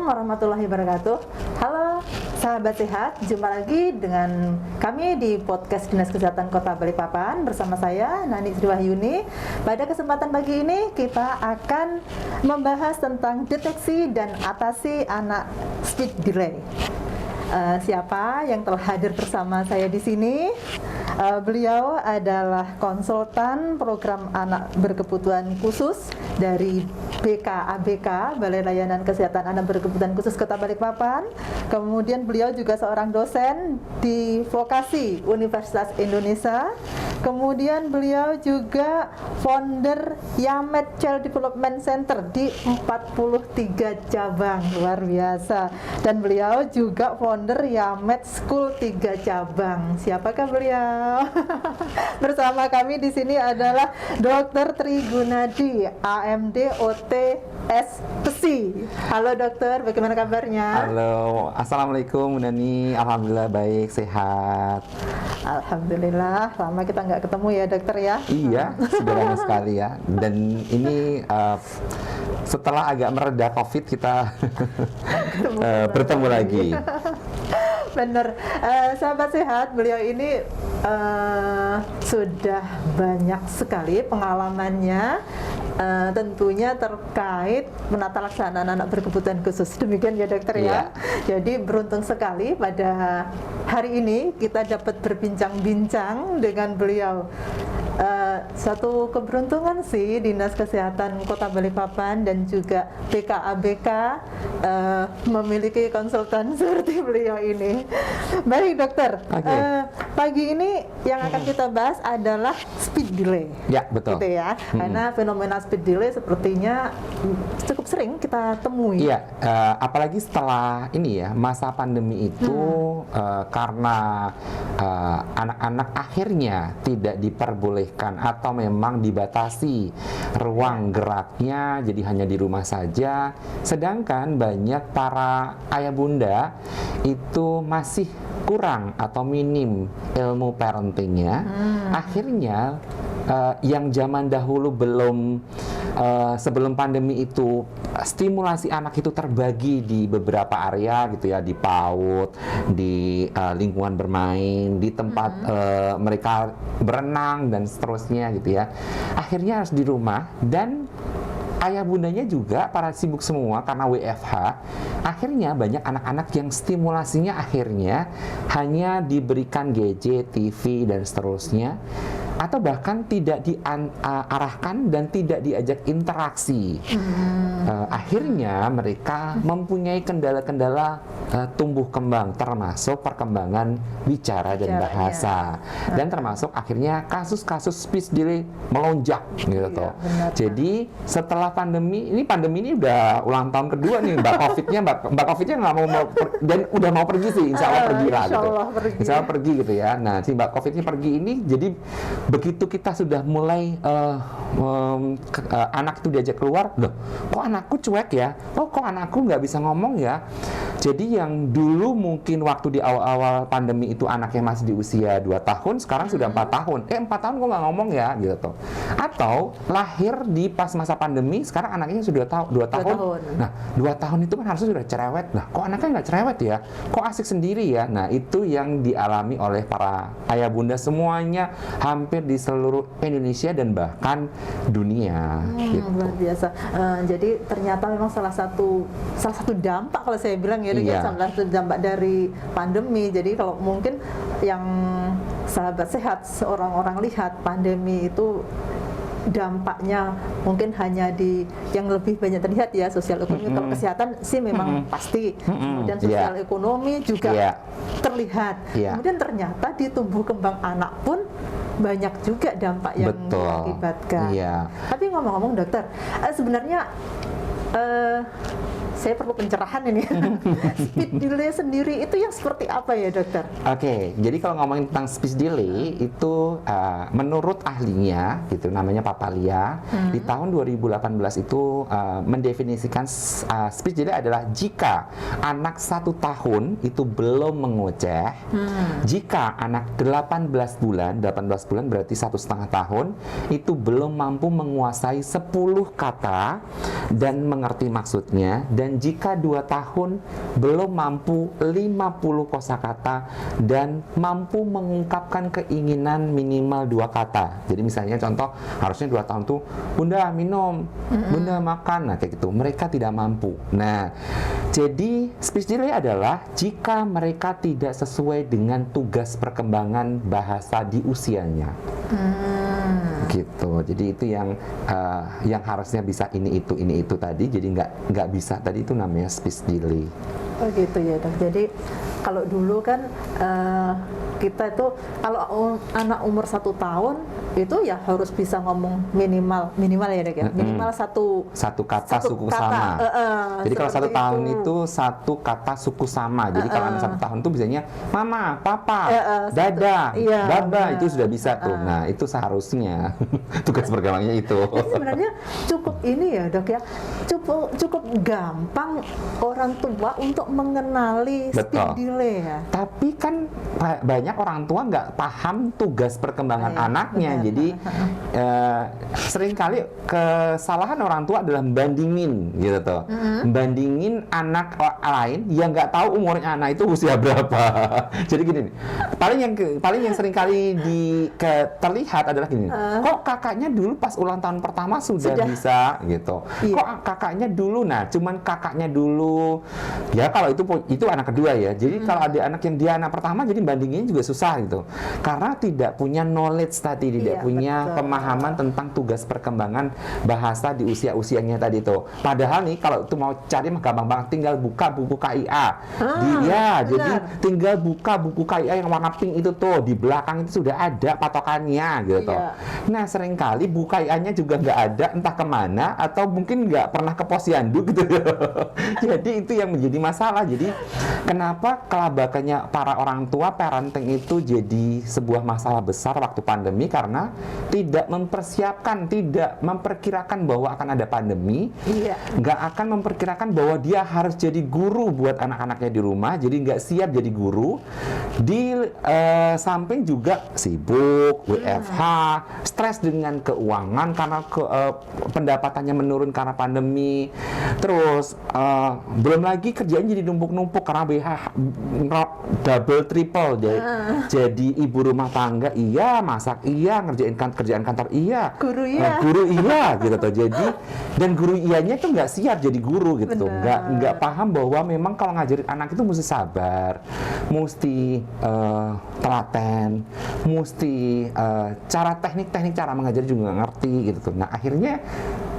warahmatullahi wabarakatuh. Halo sahabat sehat, jumpa lagi dengan kami di podcast Dinas Kesehatan Kota Balikpapan bersama saya Nani Sri Wahyuni. Pada kesempatan pagi ini kita akan membahas tentang deteksi dan atasi anak speech delay. Siapa yang telah hadir bersama saya di sini? Beliau adalah konsultan program anak berkebutuhan khusus dari BKABK, Balai Layanan Kesehatan Anak Berkebutuhan Khusus Kota Balikpapan. Kemudian beliau juga seorang dosen di Vokasi Universitas Indonesia. Kemudian beliau juga founder Yamed Child Development Center di 43 cabang, luar biasa. Dan beliau juga founder Yamed School 3 cabang. Siapakah beliau? Bersama kami di sini adalah Dr. Tri Gunadi, AMD OT SPSI. Halo dokter, bagaimana kabarnya? Halo, assalamualaikum Nani. Alhamdulillah baik, sehat. Alhamdulillah, lama kita nggak ketemu ya dokter ya? Iya, sudah lama sekali ya. Dan ini setelah agak mereda COVID kita bertemu lagi. Bener, sahabat sehat, beliau ini sudah banyak sekali pengalamannya, tentunya terkait menata laksanaan anak berkebutuhan khusus. Demikian ya dokter ya. Jadi beruntung sekali pada hari ini kita dapat berbincang-bincang dengan beliau. Satu keberuntungan sih Dinas Kesehatan Kota Balikpapan dan juga BKABK memiliki konsultan seperti beliau ini. Baik dokter, pagi ini yang akan kita bahas adalah speech delay. Ya betul. Gitu ya, karena fenomena speech delay sepertinya cukup sering kita temui. Iya, apalagi setelah ini ya masa pandemi itu karena anak-anak akhirnya tidak diperbolehkan atau memang dibatasi ruang geraknya, jadi hanya di rumah saja. Sedangkan banyak para ayah bunda itu masih kurang atau minim ilmu parentingnya. Akhirnya yang zaman dahulu sebelum pandemi itu stimulasi anak itu terbagi di beberapa area gitu ya, di PAUD, di lingkungan bermain, di tempat mereka berenang dan seterusnya gitu ya. Akhirnya harus di rumah dan ayah bundanya juga para sibuk semua karena WFH. Akhirnya banyak anak-anak yang stimulasinya akhirnya hanya diberikan gadget, TV dan seterusnya, atau bahkan tidak diarahkan dan tidak diajak interaksi. Akhirnya mereka mempunyai kendala-kendala tumbuh kembang, termasuk perkembangan bicara dan bahasa, dan termasuk akhirnya kasus-kasus speech delay melonjak gitu. Jadi setelah pandemi ini udah ulang tahun kedua nih Mbak Covidnya nggak mau dan udah mau pergi sih, insya Allah pergi lah gitu. Insya Allah pergi gitu ya. Nah si Mbak Covidnya pergi ini, jadi begitu kita sudah mulai anak itu diajak keluar, loh kok anakku cuek ya, kok anakku nggak bisa ngomong ya. Jadi yang dulu mungkin waktu di awal-awal pandemi itu anaknya masih di usia 2 tahun, sekarang sudah 4 tahun. 4 tahun kok nggak ngomong ya gitu. Atau lahir di pas masa pandemi, sekarang anaknya sudah 2 tahun. Nah 2 tahun itu kan harusnya sudah cerewet. Nah kok anaknya nggak cerewet ya, kok asik sendiri ya. Nah itu yang dialami oleh para ayah bunda semuanya, hampir di seluruh Indonesia dan bahkan dunia. Gitu. Luar biasa. Jadi ternyata memang salah satu dampak kalau saya bilang ya, salah satu dampak dari pandemi. Jadi kalau mungkin yang sahabat sehat orang-orang lihat pandemi itu dampaknya mungkin hanya di yang lebih banyak terlihat ya sosial ekonomi. Kalau kesehatan sih memang pasti, kemudian sosial ekonomi juga terlihat. Kemudian ternyata di tumbuh kembang anak pun banyak juga dampak yang diakibatkan. Tapi ngomong-ngomong dokter, sebenarnya saya perlu pencerahan ini. Speech delay sendiri itu yang seperti apa ya dokter? Oke, jadi kalau ngomongin tentang speech delay itu menurut ahlinya gitu, namanya Papalia, di tahun 2018 itu mendefinisikan speech delay adalah jika anak 1 tahun itu belum mengoceh, jika anak 18 bulan berarti 1,5 tahun itu belum mampu menguasai 10 kata dan mengerti maksudnya, dan dan jika 2 tahun belum mampu 50 kosakata dan mampu mengungkapkan keinginan minimal 2 kata. Jadi misalnya contoh harusnya 2 tahun tuh Bunda minum, Bunda makan, nah kayak gitu. Mereka tidak mampu. Nah, jadi speech delay adalah jika mereka tidak sesuai dengan tugas perkembangan bahasa di usianya. Gitu. Jadi itu yang harusnya bisa ini itu tadi, jadi nggak bisa tadi, itu namanya speech delay. Oh gitu ya dok. Jadi kalau dulu kan kita itu kalau anak umur 1 tahun itu ya harus bisa ngomong minimal ya dok ya, minimal satu kata suku sama. Jadi kalau 1 tahun itu 1 kata suku sama. Jadi kalau anak 1 tahun itu biasanya mama, papa, dada, baba, itu sudah bisa tuh. Nah itu seharusnya tugas perkembangannya itu. Jadi sebenarnya cukup ini ya dok ya, cukup gampang orang tua untuk mengenali speech delay ya. Tapi kan banyak orang tua nggak paham tugas perkembangan anaknya. Benar. Jadi seringkali kesalahan orang tua adalah bandingin gitu tuh. Bandingin anak lain yang nggak tahu umurnya anak itu usia berapa. Jadi gini nih, paling yang seringkali terlihat adalah gini. Kok kakaknya dulu pas ulang tahun pertama sudah bisa gitu. Iya. Kok kakaknya dulu, nah cuman kakaknya dulu. Ya kalau itu anak kedua ya. Jadi kalau ada anak yang dia anak pertama, jadi bandinginnya juga susah gitu. Karena tidak punya knowledge tadi, tidak punya pemahaman tentang tugas perkembangan bahasa di usia-usianya tadi tuh. Padahal nih kalau itu mau cari mah gampang banget, tinggal buka buku KIA. Jadi tinggal buka buku KIA yang warna pink itu tuh, di belakang itu sudah ada patokannya gitu. Nah seringkali buku KIA-nya juga nggak ada, entah kemana, atau mungkin nggak pernah ke posyandu gitu. Jadi itu yang menjadi masalah. Jadi kenapa kelabakannya para orang tua, parenting itu jadi sebuah masalah besar waktu pandemi, karena tidak mempersiapkan, tidak memperkirakan bahwa akan ada pandemi, nggak akan memperkirakan bahwa dia harus jadi guru buat anak-anaknya di rumah, jadi nggak siap jadi guru. Di samping juga sibuk, WFH, stres dengan keuangan karena pendapatannya menurun karena pandemi. Terus belum lagi kerjaan jadi numpuk-numpuk karena double triple jadi ibu rumah tangga masak ngerjain kerjaan kantor guru gitu tuh. Jadi dan guru iyanya tuh nggak siap jadi guru gitu, nggak paham bahwa memang kalau ngajarin anak itu mesti sabar, mesti telaten, mesti cara teknik cara mengajar juga nggak ngerti gitu tuh. Nah akhirnya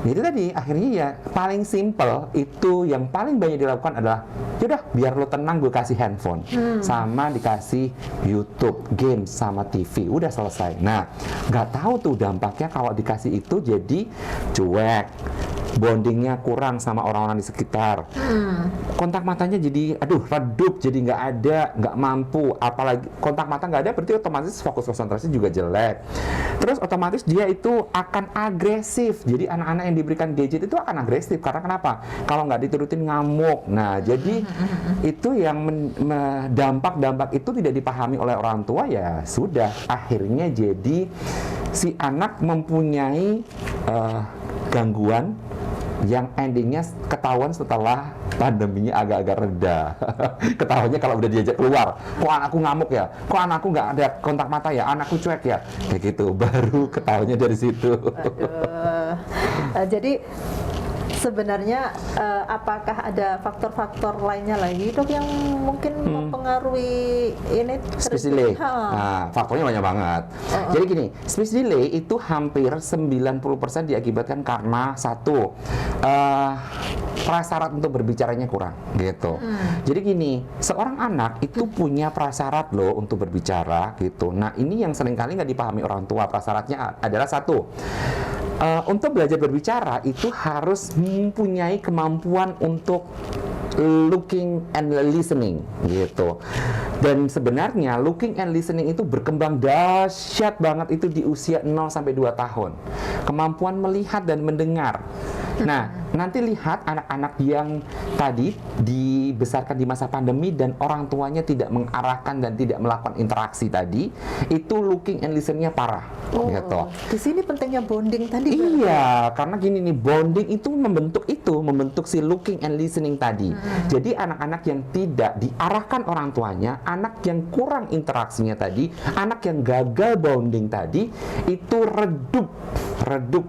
itu tadi, ya paling simple itu yang paling banyak dilakukan adalah yaudah biar lo tenang, gue kasih handphone sama dikasih YouTube, game sama TV, udah selesai. Nah nggak tahu tuh dampaknya kalau dikasih itu jadi cuek, bondingnya kurang sama orang-orang di sekitar, kontak matanya jadi redup, jadi nggak mampu. Apalagi kontak mata nggak ada, berarti otomatis fokus konsentrasi juga jelek. Terus otomatis dia itu akan agresif. Jadi anak-anak yang diberikan gadget itu akan agresif, karena kenapa? Kalau nggak diturutin ngamuk. Nah jadi itu yang dampak itu tidak dipahami oleh orang tua, ya sudah akhirnya jadi si anak mempunyai gangguan yang endingnya ketahuan setelah pandeminya agak-agak reda. Ketahuannya kalau udah diajak keluar, kok anakku ngamuk ya, kok anakku nggak ada kontak mata ya, anakku cuek ya, kayak gitu, baru ketahuannya dari situ. Jadi sebenarnya apakah ada faktor-faktor lainnya lagi dok yang mungkin mempengaruhi ini? Speech delay. Nah, faktornya banyak banget. Jadi gini, speech delay itu hampir 90% diakibatkan karena satu, prasyarat untuk berbicaranya kurang gitu. Jadi gini, seorang anak itu punya prasyarat loh untuk berbicara gitu. Nah ini yang seringkali nggak dipahami orang tua. Prasyaratnya adalah satu, untuk belajar berbicara itu harus mempunyai kemampuan untuk looking and listening gitu. Dan sebenarnya looking and listening itu berkembang dahsyat banget itu di usia 0 sampai 2 tahun. Kemampuan melihat dan mendengar Nah, nanti lihat anak-anak yang tadi dibesarkan di masa pandemi dan orang tuanya tidak mengarahkan dan tidak melakukan interaksi tadi, itu looking and listening-nya parah. Gitu. Di sini pentingnya bonding tadi. Iya, karena gini nih, bonding itu membentuk si looking and listening tadi. Jadi anak-anak yang tidak diarahkan orang tuanya, anak yang kurang interaksinya tadi, anak yang gagal bonding tadi, itu redup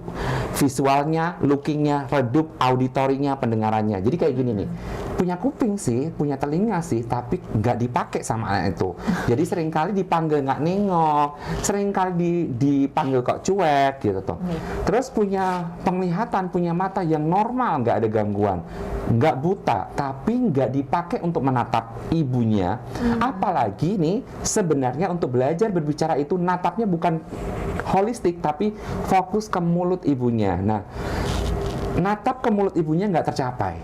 visualnya, lookingnya, redup auditorinya, pendengarannya. Jadi kayak gini nih, punya kuping sih, punya telinga sih, tapi nggak dipakai sama anak itu. Jadi seringkali dipanggil nggak nengok, seringkali dipanggil kok cuek gitu tuh. Terus punya penglihatan, punya mata yang normal, nggak ada gangguan, nggak buta, tapi nggak dipakai untuk menatap ibunya. Apalagi nih, sebenarnya untuk belajar berbicara itu natapnya bukan holistik, tapi fokus ke mulut ibunya. Nah, natap ke mulut ibunya nggak tercapai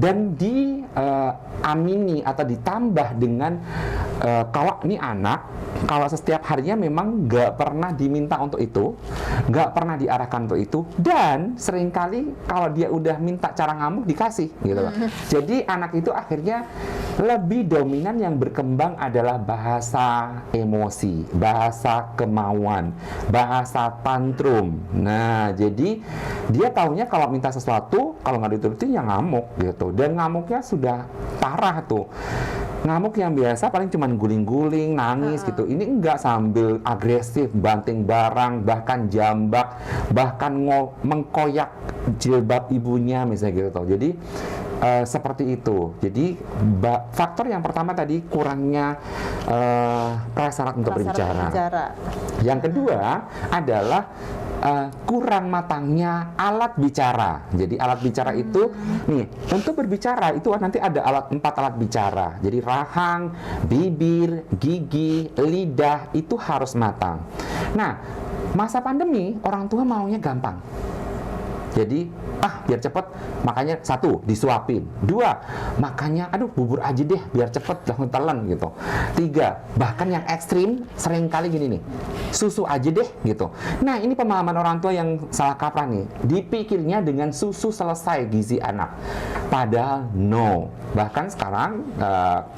dan diamini atau ditambah dengan kalau ini anak, kalau setiap harinya memang nggak pernah diminta untuk itu, nggak pernah diarahkan untuk itu, dan seringkali kalau dia udah minta cara ngamuk dikasih gitu loh. Jadi anak itu akhirnya lebih dominan yang berkembang adalah bahasa emosi, bahasa kemauan, bahasa tantrum. Nah, jadi dia taunya kalau minta sesuatu, kalau nggak diturutin ya ngamuk gitu, dan ngamuknya sudah parah tuh. Ngamuk yang biasa paling cuma guling-guling, nangis gitu. Ini enggak, sambil agresif, banting barang, bahkan jambak, bahkan mengkoyak jilbab ibunya misalnya gitu. Jadi seperti itu. Jadi faktor yang pertama tadi kurangnya prasyarat untuk berbicara. Yang kedua adalah kurang matangnya alat bicara. Jadi alat bicara itu nih, untuk berbicara itu nanti ada 4 alat bicara. Jadi rahang, bibir, gigi, lidah itu harus matang. Nah, masa pandemi orang tua maunya gampang. Jadi biar cepet, makanya 1, disuapin. 2, makanya aduh bubur aja deh biar cepet, jangan telan gitu. 3, bahkan yang ekstrim seringkali gini nih, susu aja deh gitu. Nah, ini pemahaman orang tua yang salah kaprah nih. Dipikirnya dengan susu selesai gizi anak, padahal no. Bahkan sekarang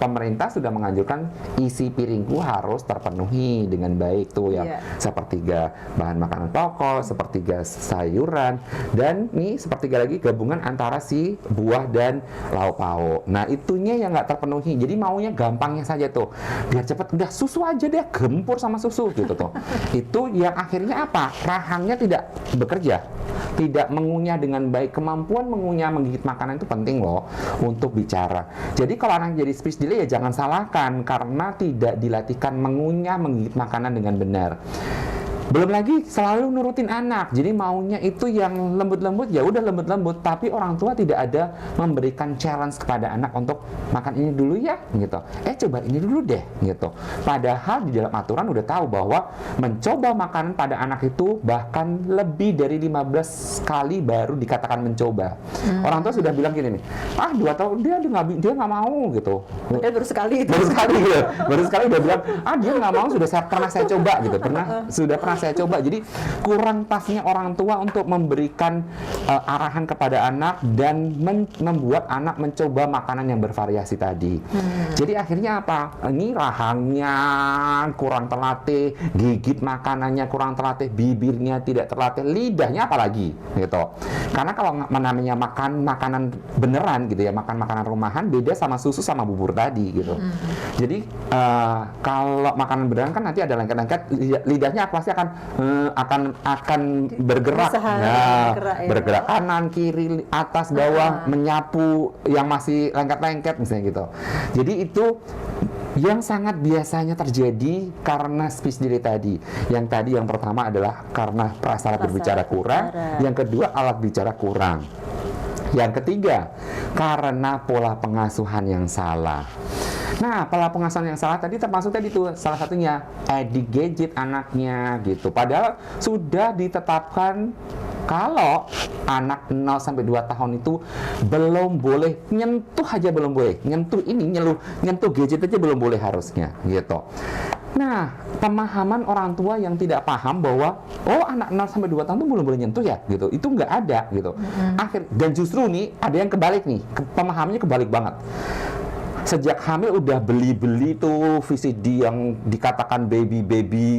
pemerintah sudah menganjurkan isi piringku harus terpenuhi dengan baik tuh, yang sepertiga bahan makanan pokok, sepertiga sayuran, dan nih sepertiga lagi gabungan antara si buah dan lauk pauk. Nah, itunya yang nggak terpenuhi. Jadi maunya gampangnya saja tuh, biar cepet, udah susu aja deh, gempur sama susu gitu tuh. Itu yang akhirnya apa? Rahangnya tidak bekerja, tidak mengunyah dengan baik. Kemampuan mengunyah, menggigit makanan itu penting loh untuk bicara. Jadi kalau anak jadi speech delay ya jangan salahkan, karena tidak dilatihkan mengunyah, menggigit makanan dengan benar. Belum lagi selalu nurutin anak, jadi maunya itu yang lembut-lembut, ya udah lembut-lembut, tapi orang tua tidak ada memberikan challenge kepada anak untuk makan ini dulu ya gitu, coba ini dulu deh gitu. Padahal di dalam aturan udah tahu bahwa mencoba makanan pada anak itu bahkan lebih dari 15 kali baru dikatakan mencoba. Orang tua sudah bilang gini nih, 2 tahun dia nggak mau gitu. Baru sekali itu. Baru sekali udah bilang, dia nggak mau, pernah saya coba gitu, pernah saya coba. Jadi kurang pasnya orang tua untuk memberikan arahan kepada anak dan membuat anak mencoba makanan yang bervariasi tadi. Jadi akhirnya apa? Ini rahangnya kurang terlatih, gigit makanannya kurang terlatih, bibirnya tidak terlatih, lidahnya apalagi gitu. Karena kalau namanya makan makanan beneran gitu ya, makan makanan rumahan, beda sama susu sama bubur tadi gitu. Jadi kalau makanan beneran kan nanti ada lengket-lengket, lidahnya pasti akan bergerak. Bergerak kanan, kiri, atas, bawah, menyapu yang masih lengket-lengket misalnya gitu. Jadi itu yang sangat biasanya terjadi karena speech delay tadi. Yang pertama adalah karena prasyarat berbicara kurang, yang kedua alat bicara kurang. Yang ketiga, karena pola pengasuhan yang salah. Nah, pola pengasuhan yang salah tadi termasuk tadi tuh salah satunya edik gadget anaknya gitu. Padahal sudah ditetapkan kalau anak 0 sampai 2 tahun itu belum boleh nyentuh, aja belum boleh. Nyentuh gadget aja belum boleh harusnya gitu. Nah, pemahaman orang tua yang tidak paham bahwa anak 0 sampai 2 tahun tuh belum boleh nyentuh ya gitu. Itu nggak ada gitu. Dan justru nih ada yang kebalik nih. Pemahamannya kebalik banget. Sejak hamil udah beli-beli tuh VCD yang dikatakan baby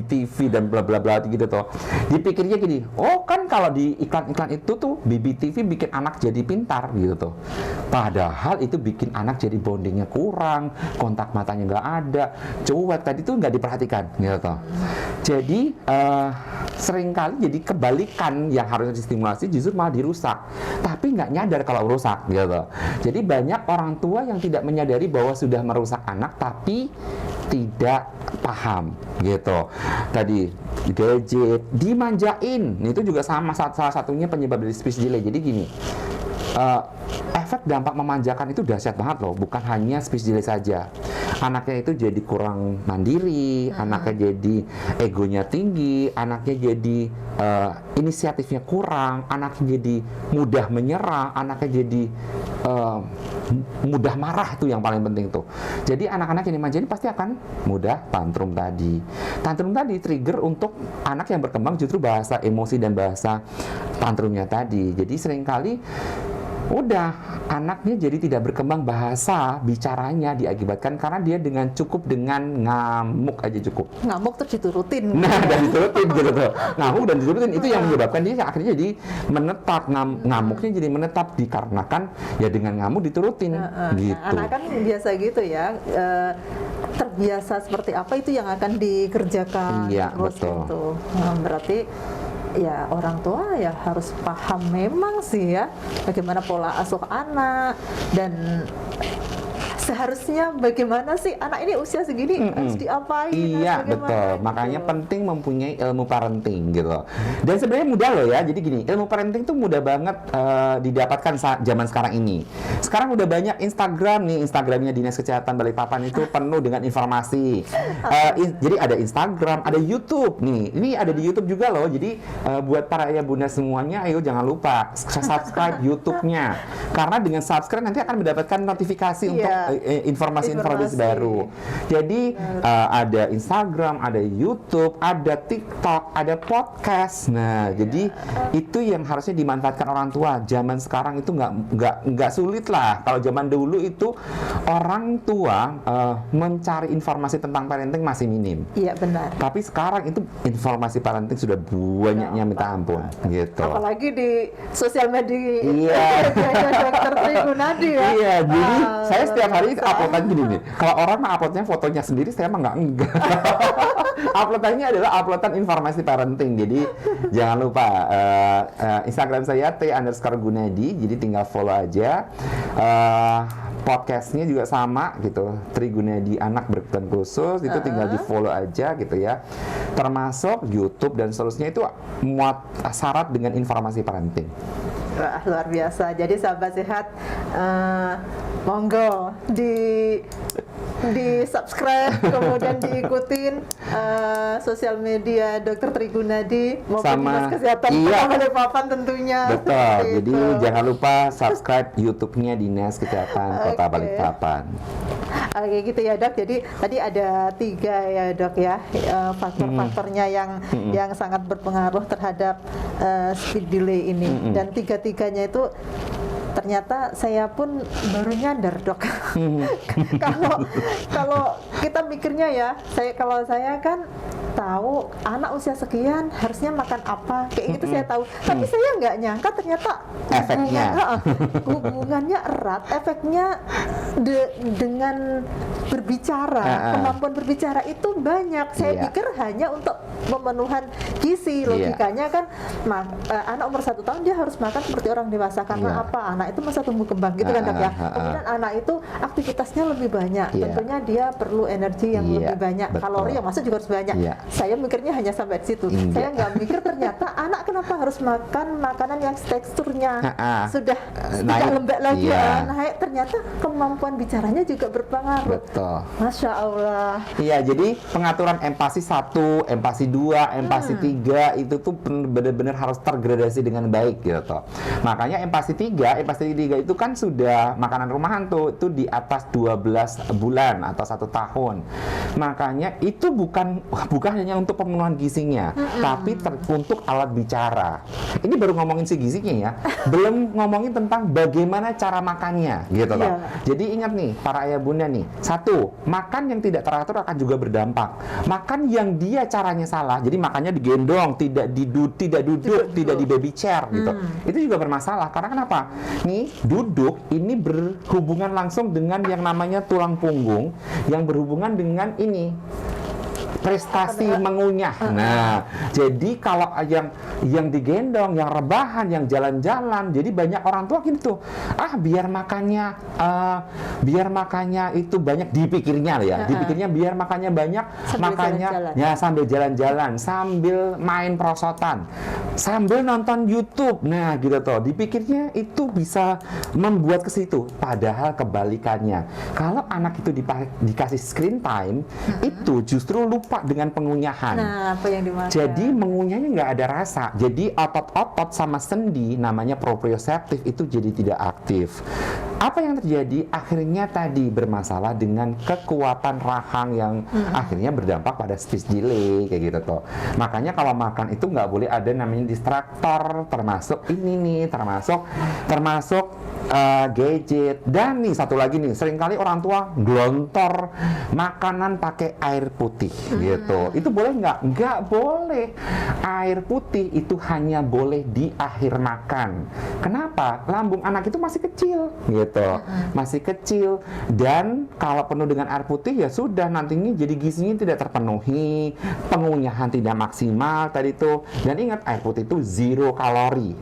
TV dan bla bla bla gitu tuh. Dipikirnya gini, kan kalau di iklan-iklan itu tuh baby TV bikin anak jadi pintar gitu tuh. Padahal itu bikin anak jadi bondingnya kurang, kontak matanya nggak ada, cuek tadi tuh nggak diperhatikan gitu tuh. Jadi seringkali jadi kebalikan, yang harusnya distimulasi justru malah dirusak. Tapi nggak nyadar kalau rusak gitu. Jadi banyak orang tua yang tidak menyadari bahwa sudah merusak anak tapi tidak paham gitu. Tadi gadget dimanjain, itu juga salah satunya penyebab dari speech delay. Jadi gini, efek dampak memanjakan itu dahsyat banget loh, bukan hanya speech delay saja. Anaknya itu jadi kurang mandiri, anaknya jadi egonya tinggi, anaknya jadi inisiatifnya kurang, anaknya jadi mudah menyerah, anaknya jadi mudah marah, itu yang paling penting tuh. Jadi anak-anak yang dimanjain pasti akan mudah tantrum tadi. Tantrum tadi trigger untuk anak yang berkembang justru bahasa emosi dan bahasa tantrumnya tadi. Jadi seringkali udah anaknya jadi tidak berkembang bahasa bicaranya, diakibatkan karena dia cukup dengan ngamuk aja cukup. Ngamuk terus diturutin. Nah, dan diturutin gitu tuh. Ngamuk dan diturutin itu yang menyebabkan dia akhirnya jadi menetap, ngamuknya jadi menetap dikarenakan ya dengan ngamuk diturutin gitu. Anak kan biasa gitu ya. Terbiasa seperti apa itu yang akan dikerjakan. Iya, terus betul. gitu. Berarti ya orang tua ya harus paham memang sih ya bagaimana pola asuh anak, dan seharusnya bagaimana sih anak ini usia segini harus diapain. Iya betul, gitu. Makanya penting mempunyai ilmu parenting gitu. Dan sebenarnya mudah loh ya. Jadi gini, ilmu parenting tuh mudah banget didapatkan zaman sekarang ini. Sekarang udah banyak Instagram nih, Instagramnya Dinas Kesehatan Balikpapan itu penuh dengan informasi. Jadi ada Instagram, ada YouTube nih. Ini ada di YouTube juga loh. Jadi buat para ayah bunda semuanya, ayo jangan lupa subscribe YouTube-nya. Karena dengan subscribe nanti akan mendapatkan notifikasi untuk informasi-informasi baru. Jadi ada Instagram, ada YouTube, ada TikTok, ada podcast. Nah, jadi itu yang harusnya dimanfaatkan orang tua. Zaman sekarang itu nggak sulit lah. Kalau zaman dulu itu orang tua mencari informasi tentang parenting masih minim. Iya benar. Tapi sekarang itu informasi parenting sudah banyaknya minta ampun gitu. Apalagi di sosial media. Iya. Dokter Tri Gunadi ya. Iya, jadi saya setiap hari uploadan gini nih. Kalau orang mah uploadnya fotonya sendiri, saya mah enggak. Uploadannya adalah uploadan informasi parenting. Jadi jangan lupa Instagram saya @t_gunadi. Jadi tinggal follow aja. Podcastnya juga sama gitu, Tri Gunadi anak berkebutuhan khusus, itu tinggal di follow aja gitu ya. Termasuk YouTube dan seterusnya itu muat syarat dengan informasi parenting. Wah, luar biasa. Jadi sahabat sehat, monggo di subscribe, kemudian diikutin sosial media Dr. Tri Gunadi maupun Dinas Kesehatan Kota Balikpapan tentunya. Betul. Jadi jangan lupa subscribe YouTube-nya Dinas Kesehatan Kota Balikpapan. Oke gitu ya Dok. Jadi tadi ada 3 ya Dok ya, faktor-faktornya yang sangat berpengaruh terhadap speed delay ini, dan tiga-tiganya itu ternyata saya pun baru nyadar Dok. Kalau kita mikirnya ya, kalau saya kan tahu anak usia sekian harusnya makan apa, kayak gitu saya tahu. Tapi saya nggak nyangka ternyata hubungannya erat, efeknya dengan berbicara, kemampuan berbicara itu banyak. Saya pikir hanya untuk pemenuhan gizi, logikanya kan anak umur 1 tahun dia harus makan seperti orang dewasa karena apa? Anak itu masa tumbuh kembang gitu kan Dok ya. Kemudian anak itu aktivitasnya lebih banyak, tentunya dia perlu energi yang lebih banyak, kalori yang masuk juga harus banyak. saya mikirnya hanya sampai di situ. Iya. Saya nggak mikir ternyata anak kenapa harus makan makanan yang teksturnya sudah tidak naik. lembek lagi, Iya. naik. Ternyata kemampuan bicaranya juga berpengaruh. Betul. Masya Allah. Iya, jadi pengaturan empati 1, empati 2, empati 3 itu tuh benar-benar harus tergradasi dengan baik gitu. Makanya empati 3 itu kan sudah makanan rumahan tuh, itu di atas 12 bulan atau 1 tahun. Makanya itu bukan hanya untuk pemenuhan gizinya, tapi untuk alat bicara. Ini baru ngomongin si gizinya ya, belum ngomongin tentang bagaimana cara makannya gitu loh. Iya. Jadi ingat nih para ayah bunda nih, 1, makan yang tidak teratur akan juga berdampak. Makan yang dia caranya salah, jadi makannya digendong, tidak duduk, tidak di baby chair gitu. Itu juga bermasalah karena kenapa? Nih, duduk ini berhubungan langsung dengan yang namanya tulang punggung yang berhubungan dengan ini prestasi mengunyah. Nah, jadi kalau yang digendong, yang rebahan, yang jalan-jalan, jadi banyak orang tua gitu. Biar makannya itu banyak dipikirnya ya. Dipikirnya biar makannya banyak, Sambil makanya jalan-jalan. ya sambil jalan-jalan, sambil main prosotan, sambil nonton YouTube. Nah, gitu tuh. Dipikirnya itu bisa membuat ke situ. Padahal kebalikannya. Kalau anak itu dikasih screen time, itu justru lupa dengan pengunyahan. Nah, apa yang dimakan? Jadi mengunyahnya nggak ada rasa. Jadi otot-otot sama sendi namanya proprioceptif itu jadi tidak aktif. Apa yang terjadi? Akhirnya tadi bermasalah dengan kekuatan rahang yang akhirnya berdampak pada speech delay kayak gitu tuh. Makanya kalau makan itu nggak boleh ada namanya distraktor, termasuk ini nih, termasuk gadget. Dan nih satu lagi nih, seringkali orang tua glontor makanan pakai air putih gitu. Itu boleh nggak? Nggak boleh. Air putih itu hanya boleh di akhir makan. Kenapa? Lambung anak itu masih kecil gitu. Masih kecil, dan kalau penuh dengan air putih ya sudah, nantinya jadi gizinya tidak terpenuhi, pengunyahan tidak maksimal tadi tuh. Dan ingat, air putih itu 0 kalori.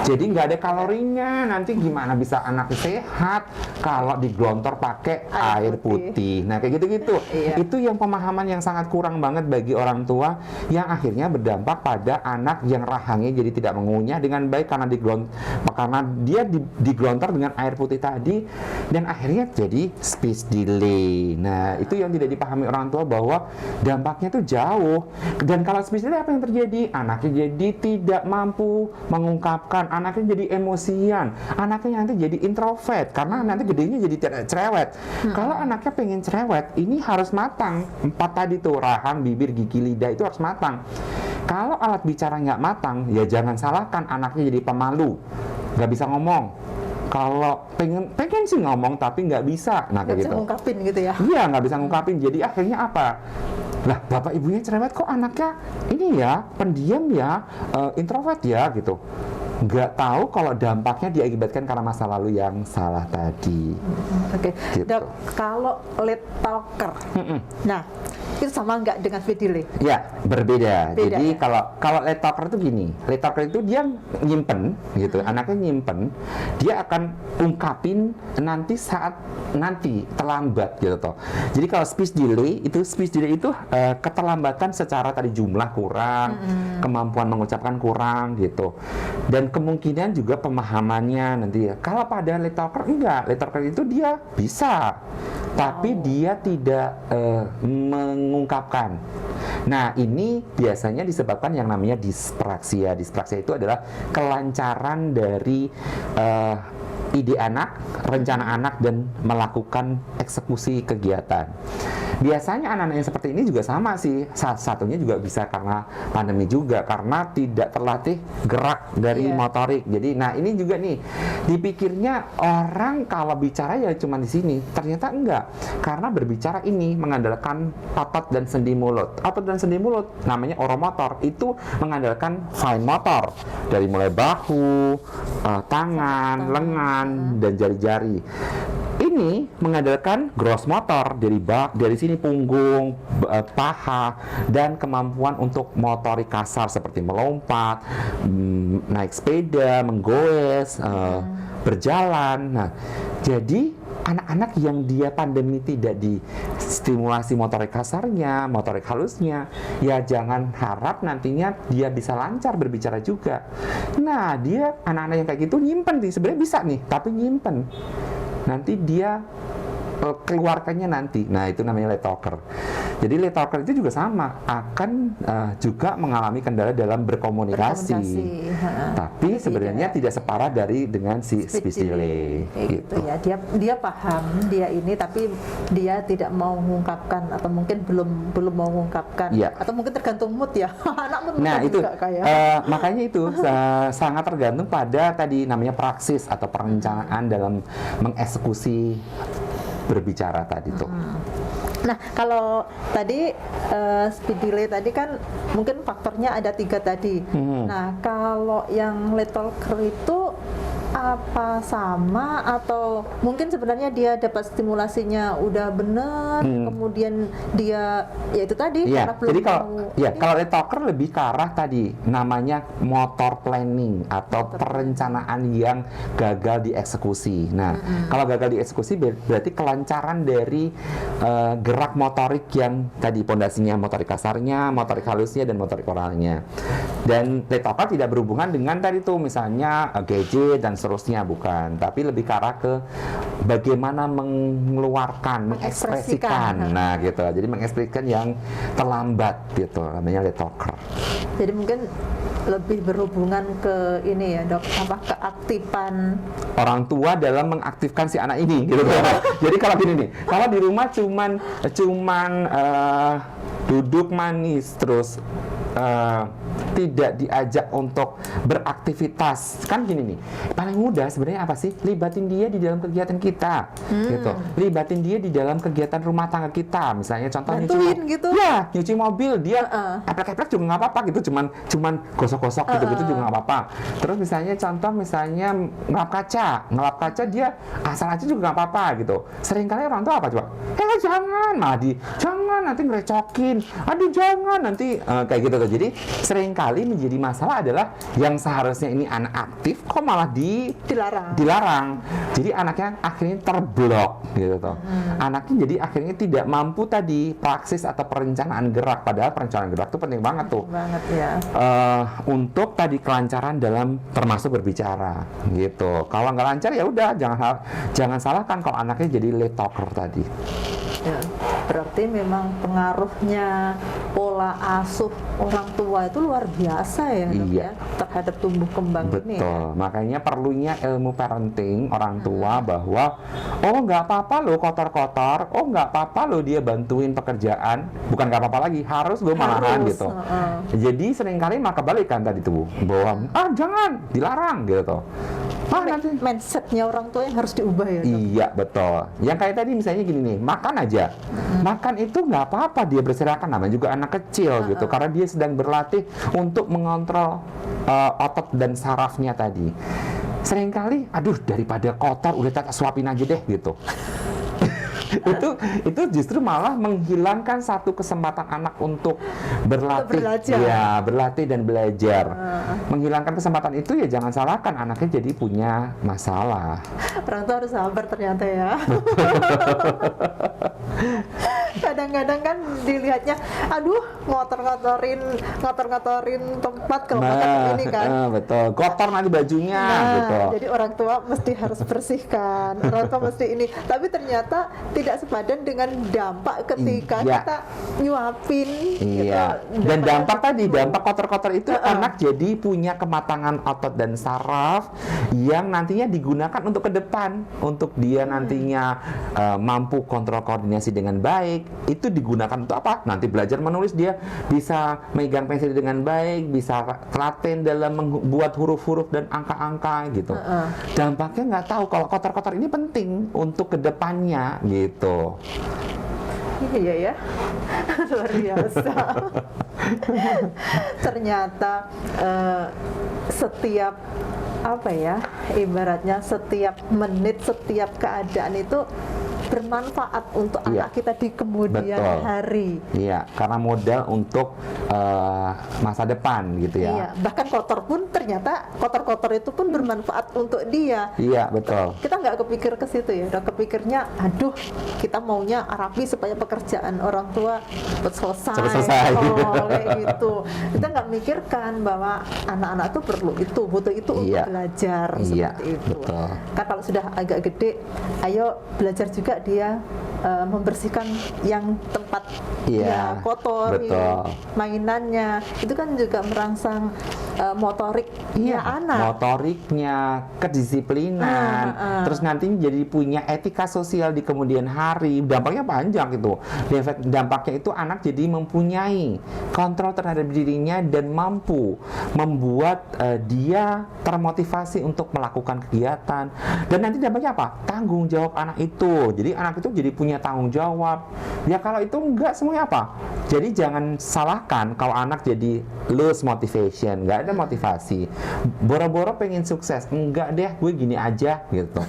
Jadi nggak ada kalorinya. Nanti gimana bisa anak sehat kalau diglontor pakai air putih. Nah, kayak gitu-gitu. Iya. Itu yang pemahaman yang sangat kurang banget bagi orang tua, yang akhirnya berdampak pada anak yang rahangnya jadi tidak mengunyah dengan baik karena dia diglontor dengan air putih tadi, dan akhirnya jadi speech delay. Nah, itu yang tidak dipahami orang tua, bahwa dampaknya tuh jauh. Dan kalau speech delay apa yang terjadi? Anaknya jadi tidak mampu mengungkapkan, anaknya jadi emosian, anaknya nanti jadi introvert karena nanti gedenya jadi tidak cerewet. Kalau anaknya pengen cerewet, ini harus matang. 4 tadi tuh, rahang, bibir, gigi, lidah itu harus matang. Kalau alat bicara nggak matang, ya jangan salahkan anaknya jadi pemalu, nggak bisa ngomong. Kalau pengen sih ngomong tapi nggak bisa, nah kayak Nggak bisa gitu. ngungkapin gitu ya. Iya, nggak bisa ngungkapin. Jadi akhirnya apa? Lah, bapak ibunya cerewet, kok anaknya ini ya, pendiam ya, introvert ya gitu. Nggak tahu kalau dampaknya diakibatkan karena masa lalu yang salah tadi. Oke. Gitu. Dok, kalau late talker, nah itu sama nggak dengan speech delay? Ya, berbeda. Beda, Jadi ya? kalau late talker itu gini, late talker itu dia nyimpen gitu, anaknya nyimpen, dia akan ungkapin nanti terlambat gitu toh. Jadi kalau speech delay itu keterlambatan secara tadi jumlah kurang, kemampuan mengucapkan kurang gitu. Dan kemungkinan juga pemahamannya nanti ya. Kalau pada late talker enggak, late talker itu dia bisa, tapi dia tidak mengungkapkan. Nah, ini biasanya disebabkan yang namanya dispraksia. Dispraksia itu adalah kelancaran dari ide anak, rencana anak, dan melakukan eksekusi kegiatan. Biasanya anak-anak yang seperti ini juga sama sih. Satunya juga bisa karena pandemi juga, karena tidak terlatih gerak dari motorik. Jadi, nah ini juga nih, dipikirnya orang kalau bicara ya cuma di sini. Ternyata enggak, karena berbicara ini mengandalkan otot dan sendi mulut. Otot dan sendi mulut namanya oromotor, itu mengandalkan fine motor dari mulai bahu, tangan, lengan, dan jari-jari. Ini mengandalkan gross motor dari sini punggung, paha, dan kemampuan untuk motorik kasar seperti melompat, naik sepeda, menggoes, berjalan. Nah, jadi anak-anak yang dia pandemi tidak distimulasi motorik kasarnya, motorik halusnya, ya jangan harap nantinya dia bisa lancar berbicara juga. Nah, dia anak-anak yang kayak gitu nyimpen nih, sebenarnya bisa nih, tapi nyimpen. Nanti dia keluarkannya nanti. Nah, itu namanya late talker. Jadi late talker itu juga sama, akan juga mengalami kendala dalam berkomunikasi. Tapi sebenarnya tidak separah dengan si speech delay. Gitu ya. Dia paham dia ini, tapi dia tidak mau mengungkapkan, atau mungkin belum mau mengungkapkan, atau mungkin tergantung mood ya. Anak mood nah itu juga kayak. Makanya itu sangat tergantung pada tadi namanya praksis atau perencanaan dalam mengeksekusi berbicara tadi tuh. Nah, kalau tadi speed delay tadi kan mungkin faktornya ada 3 tadi. Nah, kalau yang late talker itu apa sama, atau mungkin sebenarnya dia dapat stimulasinya udah benar, kemudian dia ya itu tadi karena belum jadi mau kalau late talker lebih ke arah tadi namanya motor planning atau perencanaan yang gagal dieksekusi. Nah, kalau gagal dieksekusi berarti kelancaran dari gerak motorik yang tadi pondasinya motorik kasarnya, motorik halusnya, dan motorik oralnya. Dan late talker tidak berhubungan dengan tadi tuh misalnya gadget dan seterusnya, bukan, tapi lebih ke arah ke bagaimana mengeluarkan, mengekspresikan. Nah, gitu. Jadi mengekspresikan yang terlambat gitu, namanya late talker. Jadi mungkin lebih berhubungan ke ini ya, Dok, keaktifan orang tua dalam mengaktifkan si anak ini gitu. Jadi kalau gini nih, kalau di rumah cuman duduk manis terus tidak diajak untuk beraktivitas, kan gini nih, paling mudah sebenarnya apa sih? Libatin dia di dalam kegiatan kita, gitu. Libatin dia di dalam kegiatan rumah tangga kita, misalnya contoh nyuci mobil, dia eplek-eplek juga nggak apa-apa gitu, cuman gosok-gosok gitu juga nggak apa-apa. Terus misalnya ngelap kaca dia asal aja juga nggak apa-apa gitu. Seringkali orang tua apa coba? Jangan, jangan nanti ngerecokin, aduh jangan nanti kayak gitu tuh. Jadi seringkali menjadi masalah adalah yang seharusnya ini anak aktif kok malah dilarang. Jadi anaknya akhirnya terblok gitu tuh. Anaknya jadi akhirnya tidak mampu tadi praksis atau perencanaan gerak, padahal perencanaan gerak itu penting banget tuh. Untuk tadi kelancaran dalam termasuk berbicara gitu. Kalau nggak lancar ya udah jangan salahkan kalau anaknya jadi late talker tadi. Ya, berarti memang pengaruhnya pola asuh orang tua itu luar biasa ya, Dok, ya, terhadap tumbuh kembang ini. Betul, makanya perlunya ilmu parenting orang tua bahwa nggak apa-apa loh kotor-kotor, nggak apa-apa loh dia bantuin pekerjaan, bukan nggak apa-apa lagi, harus loh malahan gitu. Jadi seringkali maka balikan tadi tuh bahwa jangan, dilarang gitu. Nanti mindsetnya orang tua yang harus diubah ya, Dok? Iya, betul. Yang kayak tadi misalnya gini nih, makan aja. Makan itu nggak apa-apa dia berserakan, namanya juga anak kecil gitu, karena dia sedang berlatih untuk mengontrol otot dan sarafnya tadi. Seringkali, daripada kotor udah tak suapin aja deh gitu. itu justru malah menghilangkan satu kesempatan anak untuk berlatih, berlatih dan belajar. Menghilangkan kesempatan itu ya jangan salahkan anaknya jadi punya masalah. Orang tua harus sabar ternyata ya. Kadang-kadang kan dilihatnya, ngotor-ngotorin tempat kalau makan ini kan. Betul, kotor nanti bajunya gitu. Jadi orang tua mesti harus bersihkan, orang tua mesti ini. Tapi ternyata tidak sepadan dengan dampak ketika kita nyuapin. Iya. Gitu. Dan dampak kotor-kotor itu anak jadi punya kematangan otot dan saraf yang nantinya digunakan untuk ke depan, untuk dia nantinya mampu kontrol koordinasi dengan baik. Itu digunakan untuk apa? Nanti belajar menulis, dia bisa megang pensil dengan baik, bisa telaten dalam membuat huruf-huruf dan angka-angka gitu. Dampaknya nggak tahu, kalau kotor-kotor ini penting untuk kedepannya gitu. Iya ya, luar biasa. Ternyata setiap ibaratnya setiap menit, setiap keadaan itu bermanfaat untuk Iya. anak kita di kemudian Betul. hari. Iya, karena modal untuk masa depan gitu ya. Iya, bahkan kotor pun ternyata kotor-kotor itu pun bermanfaat untuk dia. Iya, betul. Kita nggak kepikir ke situ ya, udah kepikirnya, aduh, kita maunya rapi supaya pekerjaan orang tua cepat selesai. Cepat selesai. Oh, kayak gitu. Kita nggak mikirkan bahwa anak-anak itu perlu itu, butuh itu untuk Iya. belajar Iya, seperti itu. betul. Kan kalau sudah agak gede, ayo belajar juga dia membersihkan yang tempat dia Iya, kotor, betul. mainannya. Itu kan juga merangsang motorik anak. Motoriknya, kedisiplinan, terus nanti jadi punya etika sosial di kemudian hari. Dampaknya panjang itu. Dampaknya itu anak jadi mempunyai kontrol terhadap dirinya dan mampu membuat dia termotivasi untuk melakukan kegiatan. Dan nanti dampaknya apa? Tanggung jawab anak itu. Jadi anak itu jadi punya tanggung jawab. Ya kalau itu enggak, semuanya apa? Jadi jangan salahkan kalau anak jadi lose motivation, nggak ada motivasi. Boro-boro pengen sukses, enggak deh, gue gini aja gitu.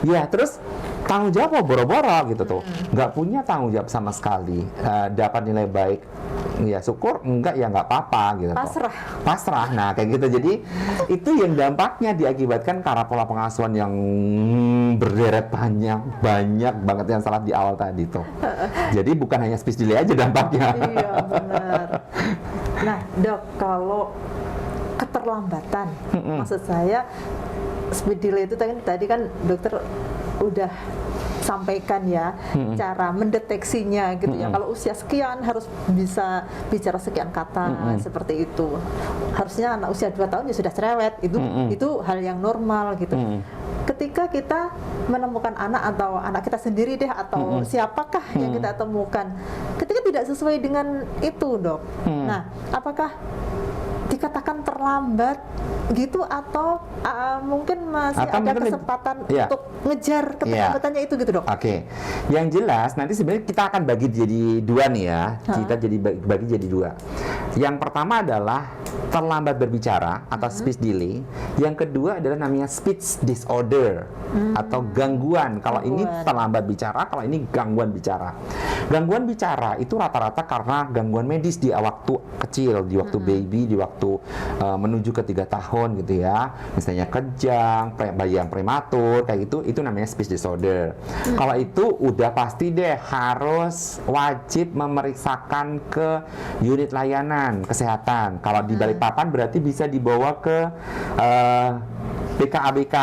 Ya terus tanggung jawab boro-boro gitu tuh, nggak punya tanggung jawab sama sekali. Dapat nilai baik, ya syukur, enggak ya nggak apa-apa gitu. Pasrah. Pasrah, nah kayak gitu. Jadi itu yang dampaknya diakibatkan karena pola pengasuhan yang berderet banyak banget yang salah di awal tadi tuh. Jadi bukan hanya speech delay aja dampaknya. Iya, benar. Nah, Dok, kalau keterlambatan, maksud saya speed delay itu tadi kan dokter udah sampaikan ya cara mendeteksinya gitu ya. Kalau usia sekian harus bisa bicara sekian kata seperti itu. Harusnya anak usia 2 tahun ya sudah cerewet. Itu hal yang normal gitu. Ketika kita menemukan anak atau anak kita sendiri deh atau siapakah yang kita temukan ketika tidak sesuai dengan itu, Dok. Nah, apakah dikatakan terlambat gitu atau mungkin masih Atau ada mungkin kesempatan iya. untuk ngejar keterlambatannya itu gitu, Dok? Oke. Yang jelas nanti sebenarnya kita akan bagi jadi dua nih ya. Kita jadi bagi jadi dua. Yang pertama adalah terlambat berbicara atau speech delay. Yang kedua adalah namanya speech disorder atau gangguan. Kalau ini terlambat bicara, kalau ini gangguan bicara. Gangguan bicara itu rata-rata karena gangguan medis di waktu kecil, di waktu baby, di waktu menuju ke 3 tahun gitu ya. Misalnya kejang, bayi yang prematur kayak gitu, itu namanya speech disorder. Kalau itu udah pasti deh harus wajib memeriksakan ke unit layanan kesehatan. Kalau di Balikpapan berarti bisa dibawa ke BKABK.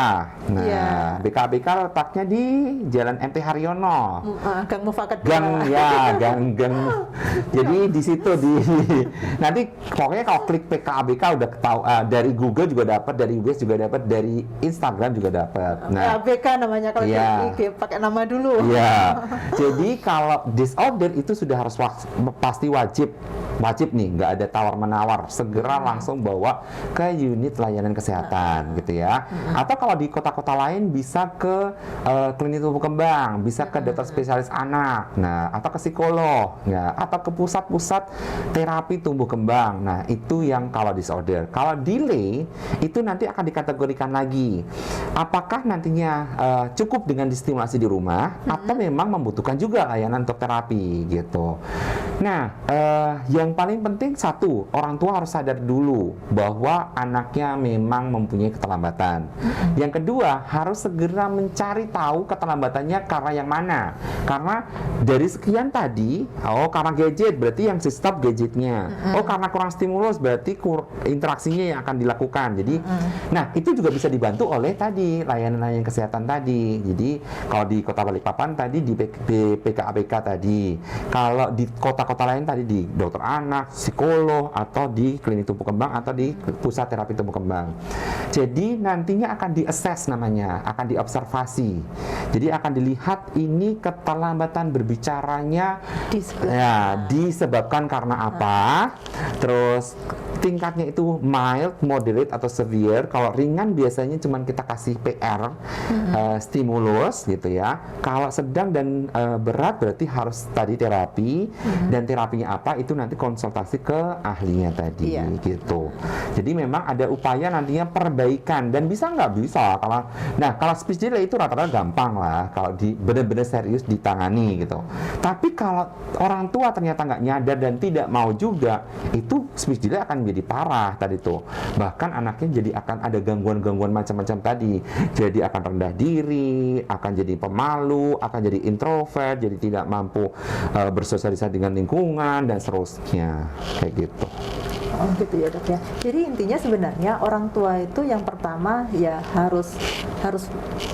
Nah, BKABK letaknya di Jalan MT Haryono. Gang Mufakat. Gang. Jadi di situ nanti pokoknya kalau klik PKABK udah tahu, dari Google juga dapat, dari WebS juga dapat, dari Instagram juga dapat. Nah, ABK namanya kalau di IG pakai nama dulu. iya. Jadi kalau disorder itu sudah harus pasti wajib nih, nggak ada tawar menawar, segera langsung bawa ke unit layanan kesehatan gitu ya. Atau kalau di kota-kota lain bisa ke klinik tumbuh kembang, bisa ke dokter spesialis anak, nah atau ke psikolog, ya, atau ke pusat-pusat terapi tumbuh kembang. Nah itu yang kalau disorder. Kalau delay itu nanti akan dikategorikan lagi. Apakah nantinya cukup dengan distimulasi di rumah atau memang membutuhkan juga layanan untuk terapi gitu. Nah yang paling penting satu, orang tua harus sadar dulu bahwa anaknya memang mempunyai keterlambatan. Yang kedua, harus segera mencari tahu keterlambatannya karena yang mana. Karena dari sekian tadi, karena gadget berarti yang stop gadgetnya. Karena kurang stimulus berarti interaksinya yang akan dilakukan. Jadi, nah itu juga bisa dibantu oleh tadi layanan-layanan kesehatan tadi. Jadi kalau di Kota Balikpapan tadi di PKABK tadi, kalau di kota-kota lain tadi di dokter anak, psikolog, atau di klinik tumbuh kembang atau di pusat terapi tumbuh kembang. Jadi nantinya akan di-assess namanya, akan diobservasi. Jadi akan dilihat ini keterlambatan berbicaranya disebabkan karena apa, terus tingkatnya itu mild, moderate atau severe. Kalau ringan biasanya cuman kita kasih PR, stimulus gitu ya. Kalau sedang dan berat berarti harus tadi terapi, dan terapinya apa itu nanti konsultasi ke ahlinya tadi gitu. Jadi memang ada upaya nantinya perbaikan, dan bisa nggak bisa kalau speech delay itu rata-rata gampang lah kalau benar-benar serius ditangani gitu. Tapi kalau orang tua ternyata nggak nyadar dan tidak mau juga, itu speech delay akan menjadi parah tadi tuh. Bahkan anaknya jadi akan ada gangguan-gangguan macam-macam tadi. Jadi akan rendah diri, akan jadi pemalu, akan jadi introvert, jadi tidak mampu bersosialisasi dengan lingkungan dan seterusnya kayak gitu. Oh gitu ya dok ya. Jadi intinya sebenarnya orang tua itu yang pertama ya harus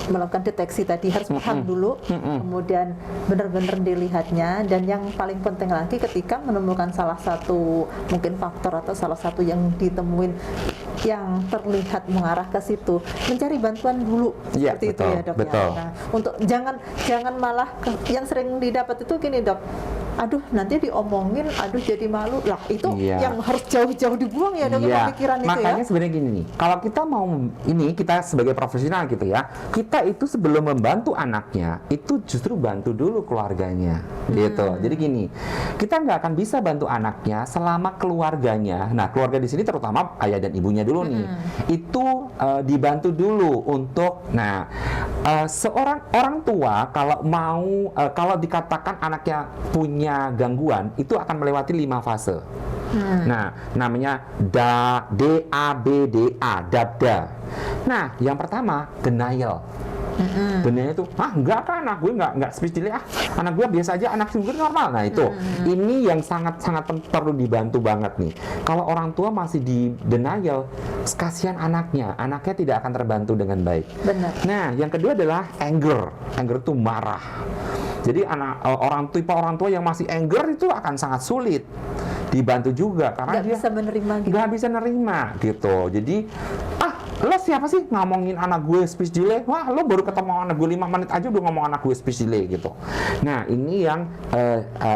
melakukan deteksi tadi, harus paham dulu, kemudian benar-benar dilihatnya, dan yang paling penting lagi ketika menemukan salah satu mungkin faktor atau salah satu yang ditemuin yang terlihat mengarah ke situ, mencari bantuan dulu seperti itu ya dok ya. Nah, untuk jangan malah yang sering didapat itu gini dok. Aduh nanti diomongin, aduh jadi malu lah, itu yang harus jauh-jauh dibuang ya dok, pemikiran itu ya. Makanya sebenarnya gini nih, kalau kita mau kita sebagai profesional gitu ya, kita itu sebelum membantu anaknya itu justru bantu dulu keluarganya gitu. Jadi gini, kita nggak akan bisa bantu anaknya selama keluarganya, nah keluarga di sini terutama ayah dan ibunya dulu nih, itu dibantu dulu untuk seorang orang tua kalau dikatakan anaknya punya gangguan itu akan melewati 5 fase. Nah, namanya DABDA, DABDA. Nah, yang pertama denial. Denial itu, enggak kan anak gue enggak speech delay, anak gue biasa aja, anak gue normal. Nah itu, ini yang sangat perlu dibantu banget nih. Kalau orang tua masih di denial, kasihan anaknya tidak akan terbantu dengan baik. Benar. Nah, yang kedua adalah anger itu marah. Jadi orang tua yang masih anger itu akan sangat sulit dibantu juga karena dia nggak bisa nerima gitu. Jadi lo siapa sih ngomongin anak gue speech delay? Wah, lo baru ketemu anak gue 5 menit aja udah ngomong anak gue speech delay gitu. Nah, ini yang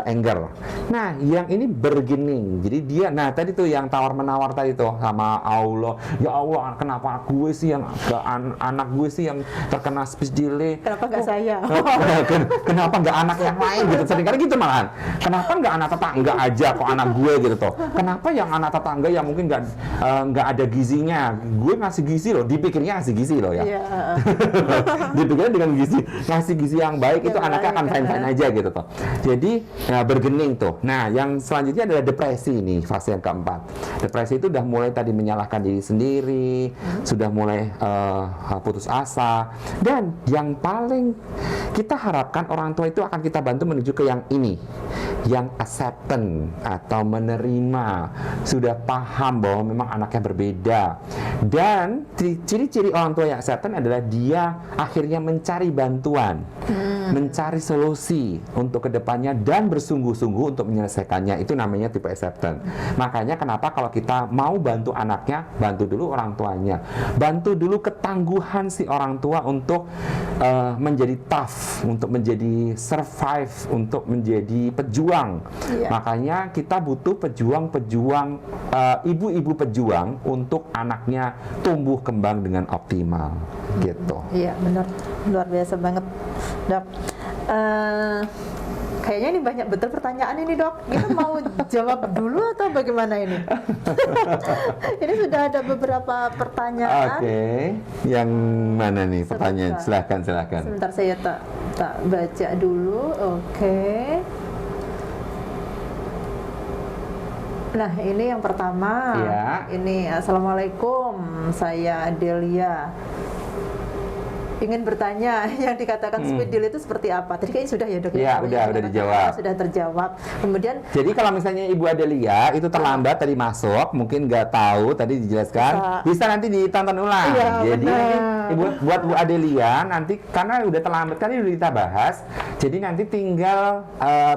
anger. Nah, yang ini bargaining. Jadi dia, tadi tuh yang tawar-menawar tadi tuh sama Allah. Ya Allah, kenapa gue sih yang anak gue sih yang terkena speech delay? Kenapa nggak saya? Kenapa nggak anak yang lain gitu? Seringkali gitu malahan. Kenapa nggak anak tetangga aja kok anak gue gitu tuh? Kenapa yang anak tetangga yang mungkin nggak ada gizinya? Gue ngasih gizi loh, dipikirnya ngasih gizi loh ya. Dipikirnya dengan ngasih gizi yang baik itu anaknya akan fine-fine aja gitu tuh. Jadi bergening tuh. Nah, yang selanjutnya adalah depresi nih, fase yang keempat. Depresi itu udah mulai tadi menyalahkan diri sendiri, sudah mulai putus asa, dan yang paling kita harapkan orang tua itu akan kita bantu menuju ke yang ini, yang acceptance atau menerima, sudah paham bahwa memang anaknya berbeda. Dan ciri-ciri orang tua yang acceptance adalah dia akhirnya mencari bantuan, mencari solusi untuk kedepannya dan bersungguh-sungguh untuk menyelesaikannya. Itu namanya tipe acceptance. Makanya kenapa kalau kita mau bantu anaknya, bantu dulu orang tuanya, bantu dulu ketangguhan si orang tua untuk menjadi tough, untuk menjadi survive, untuk menjadi pejuang. Makanya kita butuh pejuang-pejuang, ibu-ibu pejuang untuk anaknya tumbuh kembang dengan optimal gitu. Iya benar, luar biasa banget dok. Kayaknya ini banyak betul pertanyaan ini dok. Kita mau jawab dulu atau bagaimana ini? Ini sudah ada beberapa pertanyaan. Oke. Yang mana nih pertanyaan? Silahkan. Sebentar saya tak baca dulu. Oke. Nah ini yang pertama. Ini assalamualaikum, saya Delia. Ingin bertanya yang dikatakan speech delay itu seperti apa? Tadi kayaknya sudah ya dok? Iya, udah dijawab. Sudah terjawab. Kemudian, jadi kalau misalnya Ibu Adelia itu terlambat tadi masuk, mungkin nggak tahu tadi dijelaskan, bisa nanti ditonton ulang. Jadi nanti buat Bu Adelia nanti karena udah terlambat kan udah kita bahas, jadi nanti tinggal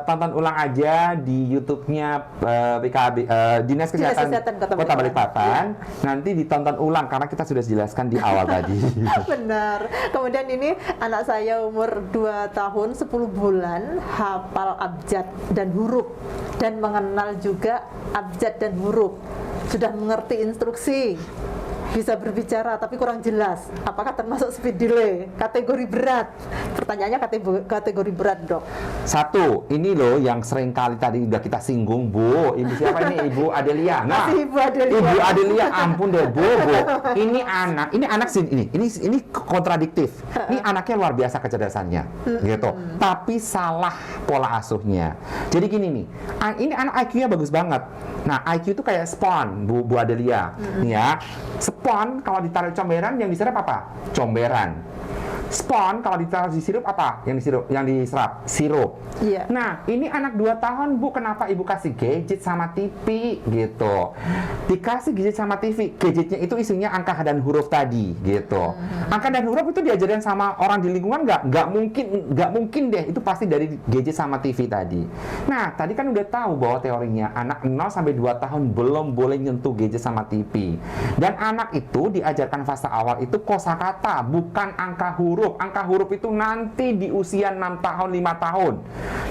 tonton ulang aja di YouTube-nya PKB Dinas Kesehatan Kota Balikpapan. Nanti ditonton ulang karena kita sudah jelaskan di awal tadi. Benar. Kemudian ini anak saya umur 2 tahun 10 bulan, hafal abjad dan huruf dan mengenal juga abjad dan huruf. sudah mengerti instruksi, bisa berbicara tapi kurang jelas, apakah termasuk speed delay? Kategori berat. Pertanyaannya kategori berat, Dok. Satu, ini loh yang sering kali tadi udah kita singgung, Bu. Ibu siapa ini? Ibu Adelia. Nah, Masih Ibu Adelia. Ibu Adelia, ampun deh, Bu. Ini anak ini kontradiktif. Ini anaknya luar biasa kecerdasannya, gitu. Tapi salah pola asuhnya. Jadi gini nih, ini anak IQ-nya bagus banget. Nah, IQ itu kayak spon, Bu Adelia. Ya, spon kalau ditaruh comberan yang diserap apa? Comberan. Spon kalau ditaruh di sirup apa? Yang diserap sirup. Iya. Nah, ini anak 2 tahun, Bu, kenapa Ibu kasih gadget sama TV gitu? Dikasih gadget sama TV, gadgetnya itu isinya angka dan huruf tadi gitu. Angka dan huruf itu diajarin sama orang di lingkungan nggak mungkin deh, itu pasti dari gadget sama TV tadi. Nah, tadi kan udah tahu bahwa teorinya anak 0 sampai 2 tahun belum boleh nyentuh gadget sama TV. Dan anak itu diajarkan fase awal itu kosakata, bukan angka huruf. Angka huruf itu nanti di usia 6 tahun, 5 tahun.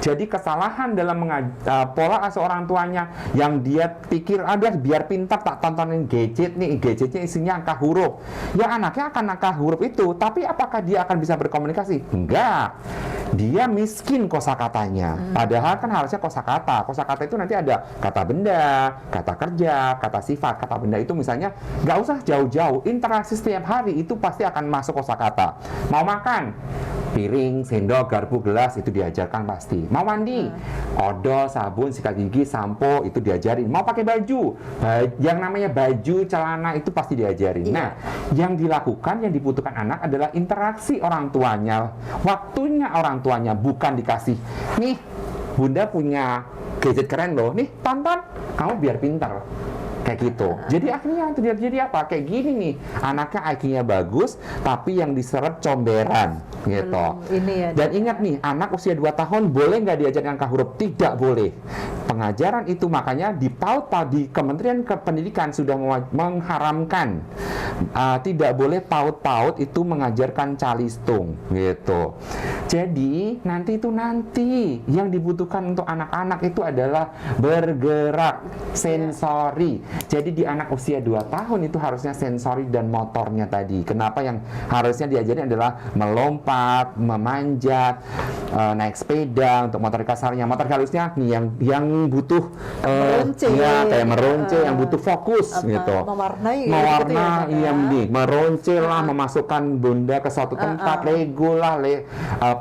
Jadi kesalahan dalam pola asuh orang tuanya yang dia pikir, biar pintar tak tontonin gadget nih, gadgetnya isinya angka huruf. Ya anaknya akan angka huruf itu, tapi apakah dia akan bisa berkomunikasi? Enggak. Dia miskin kosakatanya. Padahal kan harusnya kosakata. Kosakata itu nanti ada kata benda, kata kerja, kata sifat. Kata benda itu misalnya nggak usah jauh-jauh, interaksi setiap hari itu pasti akan masuk kosakata. Mau makan, piring, sendok, garpu, gelas itu diajarkan pasti. Mau mandi, odol, sabun, sikat gigi, sampo itu diajarin. Mau pakai baju, yang namanya baju, celana itu pasti diajarin. Nah, yang dilakukan, yang dibutuhkan anak adalah interaksi orang tuanya, waktunya orang tuanya, bukan dikasih, nih bunda punya gadget keren loh, nih tonton, kamu biar pintar. Kayak gitu. Jadi akhirnya terjadi apa? Kayak gini nih, anaknya IQ-nya bagus, tapi yang diserap comberan, gitu. Dan ingat nih, anak usia 2 tahun boleh nggak diajarkan angka huruf? Tidak boleh. Pengajaran itu makanya di PAUD di Kementerian Pendidikan sudah mengharamkan tidak boleh PAUD itu mengajarkan calistung, gitu. Jadi nanti yang dibutuhkan untuk anak-anak itu adalah bergerak, sensori. Jadi di anak usia 2 tahun itu harusnya sensori dan motornya tadi. Kenapa yang harusnya diajarin adalah melompat, memanjat, naik sepeda untuk motorik kasarnya. Motorik halusnya nih yang butuh kayak meronce, yang butuh fokus gitu. Mewarnai meronce lah, memasukkan benda ke suatu tempat, Lego lah,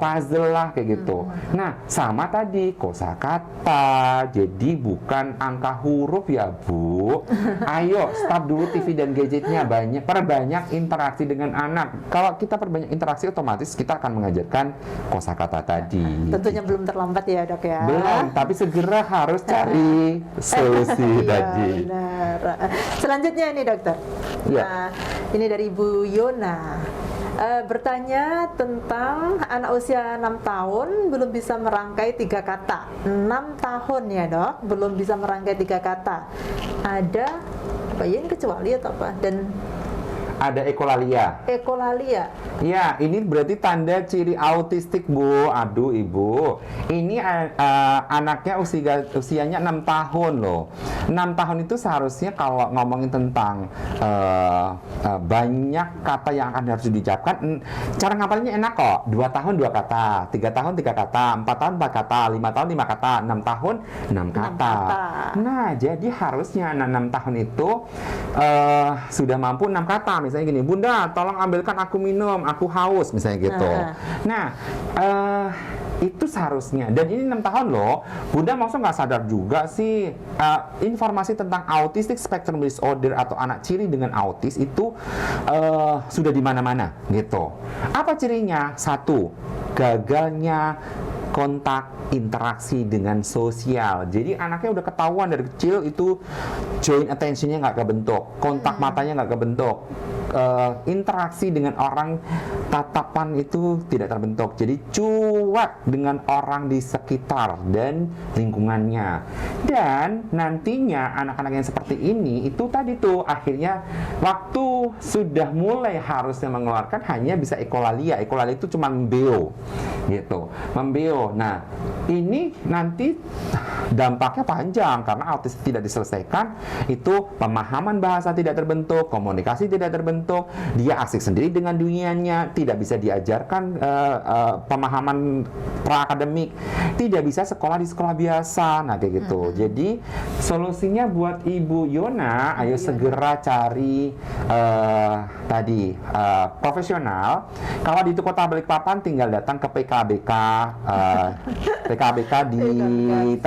puzzle lah kayak gitu. Nah, sama tadi kosakata. Jadi bukan angka huruf ya, Bu. Ayo stop dulu TV dan gadgetnya, perbanyak interaksi dengan anak. Kalau kita perbanyak interaksi, otomatis kita akan mengajarkan kosakata tadi. Tentunya belum terlambat ya, Dok ya. Belum, tapi segera harus cari solusi tadi. Benar. Selanjutnya ini, Dokter. Ya. Nah, ini dari Ibu Yona. Bertanya tentang anak usia 6 tahun belum bisa merangkai 3 kata. 6 tahun ya, Dok, belum bisa merangkai 3 kata. Ada apa ya, ini kecuali atau apa? Dan ada ekolalia. Ekolalia. Ya, ini berarti tanda ciri autistik, Bu. Aduh, Ibu. Ini anaknya usianya 6 tahun loh. 6 tahun itu seharusnya kalau ngomongin tentang banyak kata yang akan harus diucapkan, cara ngapalinnya enak kok. 2 tahun 2 kata, 3 tahun 3 kata, 4 tahun 4 kata, 5 tahun 5 kata, 6 tahun 6 kata. Nah, jadi harusnya 6 tahun itu sudah mampu 6 kata. Misalnya gini, Bunda, tolong ambilkan aku minum, aku haus, misalnya gitu. Nah, itu seharusnya. Dan ini 6 tahun loh. Bunda maksudnya nggak sadar juga sih, informasi tentang autistic spectrum disorder atau anak ciri dengan autis itu sudah di mana-mana gitu. Apa cirinya? 1, gagalnya kontak interaksi dengan sosial. Jadi anaknya udah ketahuan dari kecil itu joint attention-nya nggak kebentuk, kontak matanya nggak kebentuk, interaksi dengan orang, tatapan itu tidak terbentuk. Jadi cuek dengan orang di sekitar dan lingkungannya. Dan nantinya anak-anak yang seperti ini itu tadi tuh akhirnya waktu sudah mulai harusnya mengeluarkan hanya bisa ekolalia. Ekolalia itu cuma membeo gitu, membeo. Nah, ini nanti dampaknya panjang karena autis tidak diselesaikan, itu pemahaman bahasa tidak terbentuk, komunikasi tidak terbentuk, dia asik sendiri dengan dunianya, tidak bisa diajarkan pemahaman pra-akademik, tidak bisa sekolah di sekolah biasa. Nah, kayak gitu. Jadi solusinya buat Ibu Yona, ayo segera cari profesional. Kalau di Kota Balikpapan tinggal datang ke PKBK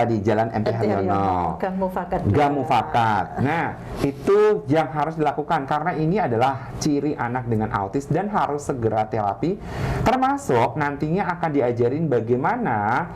di Jalan MP Haryono, Gang Mufakat. Nah, itu yang harus dilakukan karena ini adalah ciri anak dengan autis dan harus segera terapi. Termasuk nantinya akan diajarin bagaimana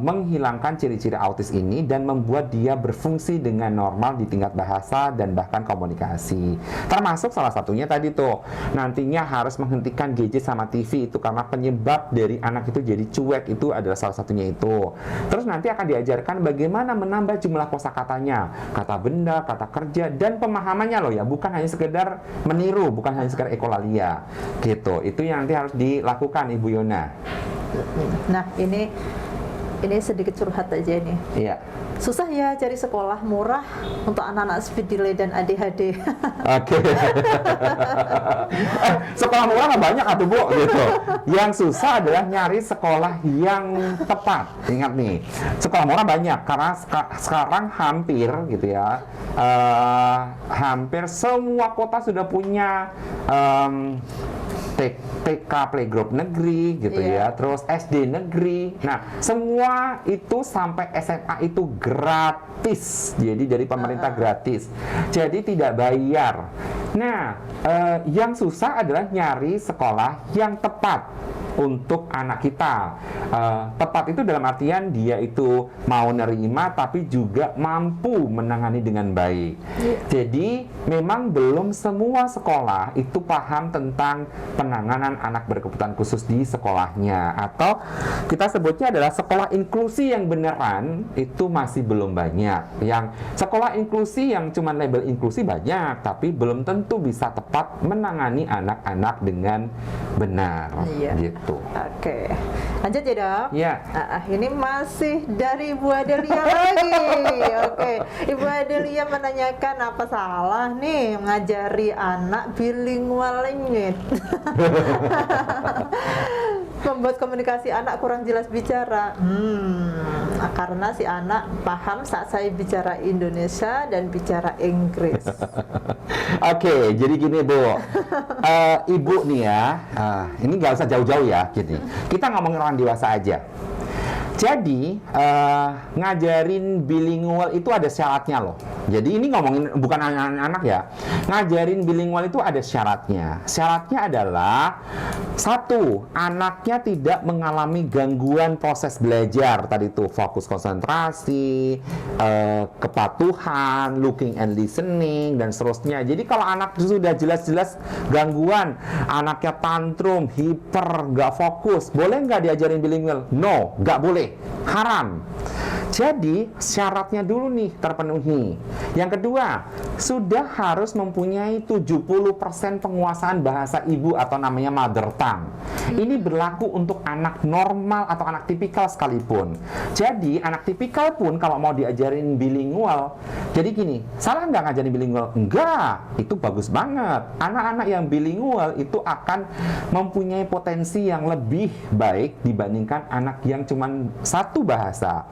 menghilangkan ciri-ciri autis ini dan membuat dia berfungsi dengan normal di tingkat bahasa dan bahkan komunikasi. Termasuk salah satunya tadi tuh, nantinya harus menghentikan gadget sama TV itu karena penyebab dari anak itu jadi cuek itu adalah salah satunya itu. Terus nanti akan diajarkan bagaimana menambah jumlah kosakatanya, kata benda, kata kerja, dan pemahamannya loh ya, bukan hanya sekedar meniru, bukan hanya sekedar ekolalia gitu. Itu yang nanti harus dilakukan Ibu Yona. Nah, ini sedikit curhat aja nih. Iya. Susah ya cari sekolah murah untuk anak-anak speed delay dan ADHD. Oke. Sekolah murah nggak banyak atuh Bu gitu. Yang susah adalah nyari sekolah yang tepat. Ingat nih, sekolah murah banyak karena sekarang hampir gitu ya, hampir semua kota sudah punya TK playgroup negeri gitu ya, terus SD negeri. Nah, semua itu sampai SMA itu gratis. Jadi dari pemerintah gratis. Jadi tidak bayar. Nah, yang susah adalah nyari sekolah yang tepat untuk anak kita. Tepat itu dalam artian dia itu mau nerima tapi juga mampu menangani dengan baik. Jadi memang belum semua sekolah itu paham tentang penanganan anak berkebutuhan khusus di sekolahnya, atau kita sebutnya adalah sekolah inklusi yang beneran itu masih belum banyak. Yang sekolah inklusi yang cuma label inklusi banyak, tapi belum tentu bisa tepat menangani anak-anak dengan benar. Gitu. Oke, lanjut ya Dok. Ya. Ini masih dari Ibu Adelia lagi. Oke, Ibu Adelia menanyakan apa salah nih mengajari anak bilingual language. Membuat komunikasi anak kurang jelas bicara. Karena si anak paham saat saya bicara Indonesia dan bicara Inggris. Oke, jadi gini Bu, Ibu nih ya, ini nggak usah jauh-jauh ya, gini. Kita ngomongin orang dewasa aja. Jadi ngajarin bilingual itu ada syaratnya loh. Jadi ini ngomongin bukan anak-anak ya. Ngajarin bilingual itu ada syaratnya. Syaratnya adalah satu, anaknya tidak mengalami gangguan proses belajar. Tadi tuh fokus konsentrasi, kepatuhan, looking and listening, dan seterusnya. Jadi kalau anak sudah jelas-jelas gangguan, anaknya tantrum, hiper, nggak fokus, boleh nggak diajarin bilingual? No, nggak boleh. Haram. Jadi syaratnya dulu nih terpenuhi. Yang kedua, sudah harus mempunyai 70% penguasaan bahasa ibu atau namanya mother tongue. Ini berlaku untuk anak normal atau anak tipikal sekalipun. Jadi anak tipikal pun kalau mau diajarin bilingual, jadi gini, salah nggak ngajarin bilingual? Enggak, itu bagus banget. Anak-anak yang bilingual itu akan mempunyai potensi yang lebih baik dibandingkan anak yang cuma satu bahasa.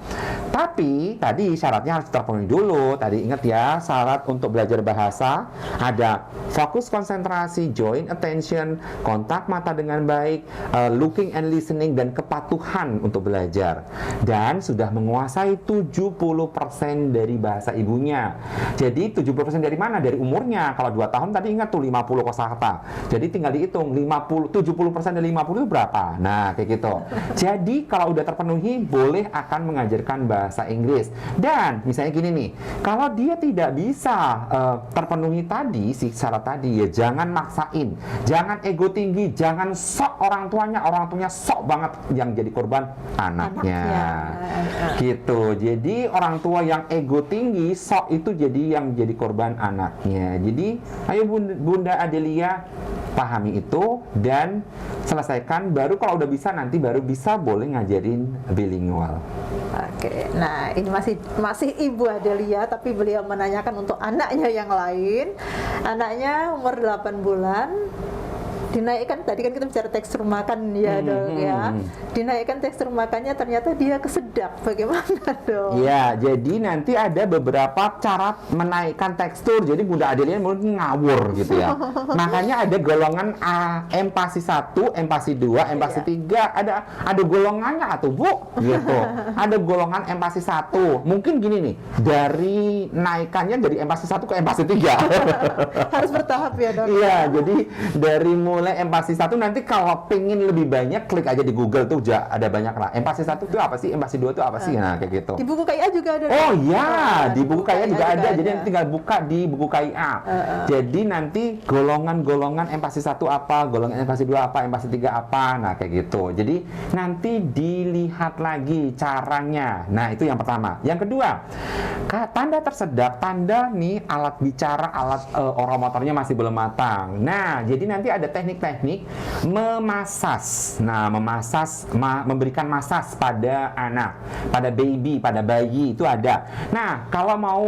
Tapi tadi syaratnya harus terpenuhi dulu. Tadi ingat ya, syarat untuk belajar bahasa ada fokus konsentrasi, joint attention, kontak mata dengan baik, looking and listening, dan kepatuhan untuk belajar. Dan sudah menguasai 70% dari bahasa ibunya. Jadi 70% dari mana? Dari umurnya. Kalau 2 tahun tadi ingat tuh 50 kosakata. Jadi tinggal dihitung 70% dari 50 itu berapa? Nah, kayak gitu. Jadi kalau udah terpenuhi, boleh akan mengajarkan bahasa Inggris. Dan misalnya gini nih, kalau dia tidak bisa terpenuhi tadi si syarat tadi ya, jangan maksain, jangan ego tinggi, jangan sok orang tuanya sok banget yang jadi korban anaknya. Gitu. Jadi orang tua yang ego tinggi sok itu jadi yang jadi korban anaknya. Jadi ayo Bunda Adelia, pahami itu dan selesaikan, baru kalau udah bisa nanti baru bisa boleh ngajarin bilingual. Oke, nah ini masih Ibu Adelia, tapi beliau menanyakan untuk anaknya yang lain. Anaknya umur 8 bulan, dinaikkan, tadi kan kita bicara tekstur makan ya dok ya, dinaikkan tekstur makannya, ternyata dia kesedap, bagaimana dok? Iya, jadi nanti ada beberapa cara menaikkan tekstur, jadi Bunda Adelia mungkin ngawur gitu ya. Makanya ada golongan empasi 1, empasi 2, empasi 3, ada golongannya atau Bu gitu. Ada golongan empasi 1, mungkin gini nih, dari naikannya dari empasi 1 ke empasi 3. Harus bertahap ya dok? Iya, jadi dari mulai empasi 1, nanti kalau pengen lebih banyak klik aja di Google tuh ada banyak lah. Empasi 1 itu apa sih? Empasi 2 itu apa sih? Nah, kayak gitu. Di buku KIA juga ada. Oh iya, di buku KIA juga ada. Jadi ada. nanti tinggal buka di buku KIA. Jadi nanti golongan-golongan empasi 1 apa, golongan empasi 2 apa, empasi 3 apa. Nah, kayak gitu. Jadi nanti dilihat lagi caranya. Nah, itu yang pertama. Yang kedua, tanda tersedak, tanda nih alat bicara, alat oromotornya masih belum matang. Nah, jadi nanti ada teknik memasas. Nah, memberikan masas pada anak, pada baby, pada bayi itu ada. Nah, kalau mau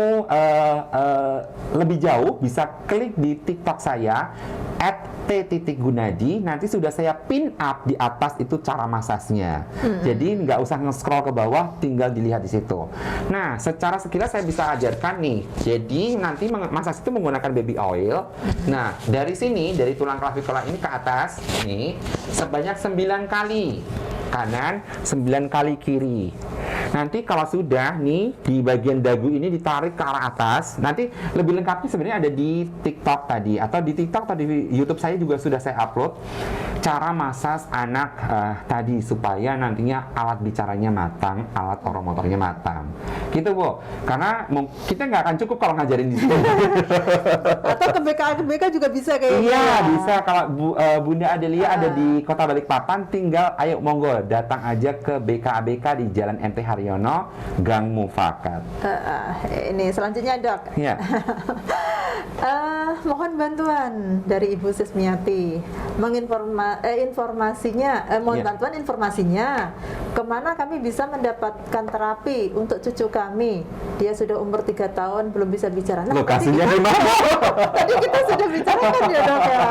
lebih jauh bisa klik di TikTok saya @t.gunadi, nanti sudah saya pin up di atas itu cara masasnya. Jadi nggak usah nge-scroll ke bawah, tinggal dilihat di situ. Nah, secara sekilas saya bisa ajarkan nih. Jadi nanti masas itu menggunakan baby oil. Nah, dari sini, dari tulang clavicular ini ke atas nih sebanyak 9 kali kanan, 9 kali kiri. Nanti kalau sudah nih di bagian dagu ini ditarik ke arah atas, nanti lebih lengkapnya sebenarnya ada di TikTok tadi, atau di TikTok atau di YouTube saya juga sudah saya upload cara masas anak tadi supaya nantinya alat bicaranya matang, alat oromotornya matang. Gitu Bu, karena kita nggak akan cukup kalau ngajarin di sini. Atau ke BK juga bisa kayaknya. Iya, bisa. Kalau Bunda Adelia ada di Kota Balikpapan, tinggal ayo monggo datang aja ke BKABK di Jalan MT Haryono, Gang Mufakat. Ini selanjutnya dok. Iya. Mohon bantuan dari Ibu Sismiati mohon bantuan informasinya kemana kami bisa mendapatkan terapi untuk cucu kami. Dia sudah umur 3 tahun belum bisa bicara. Nah, lokasinya di mana? Tadi kita sudah bicarakan ya dok ya.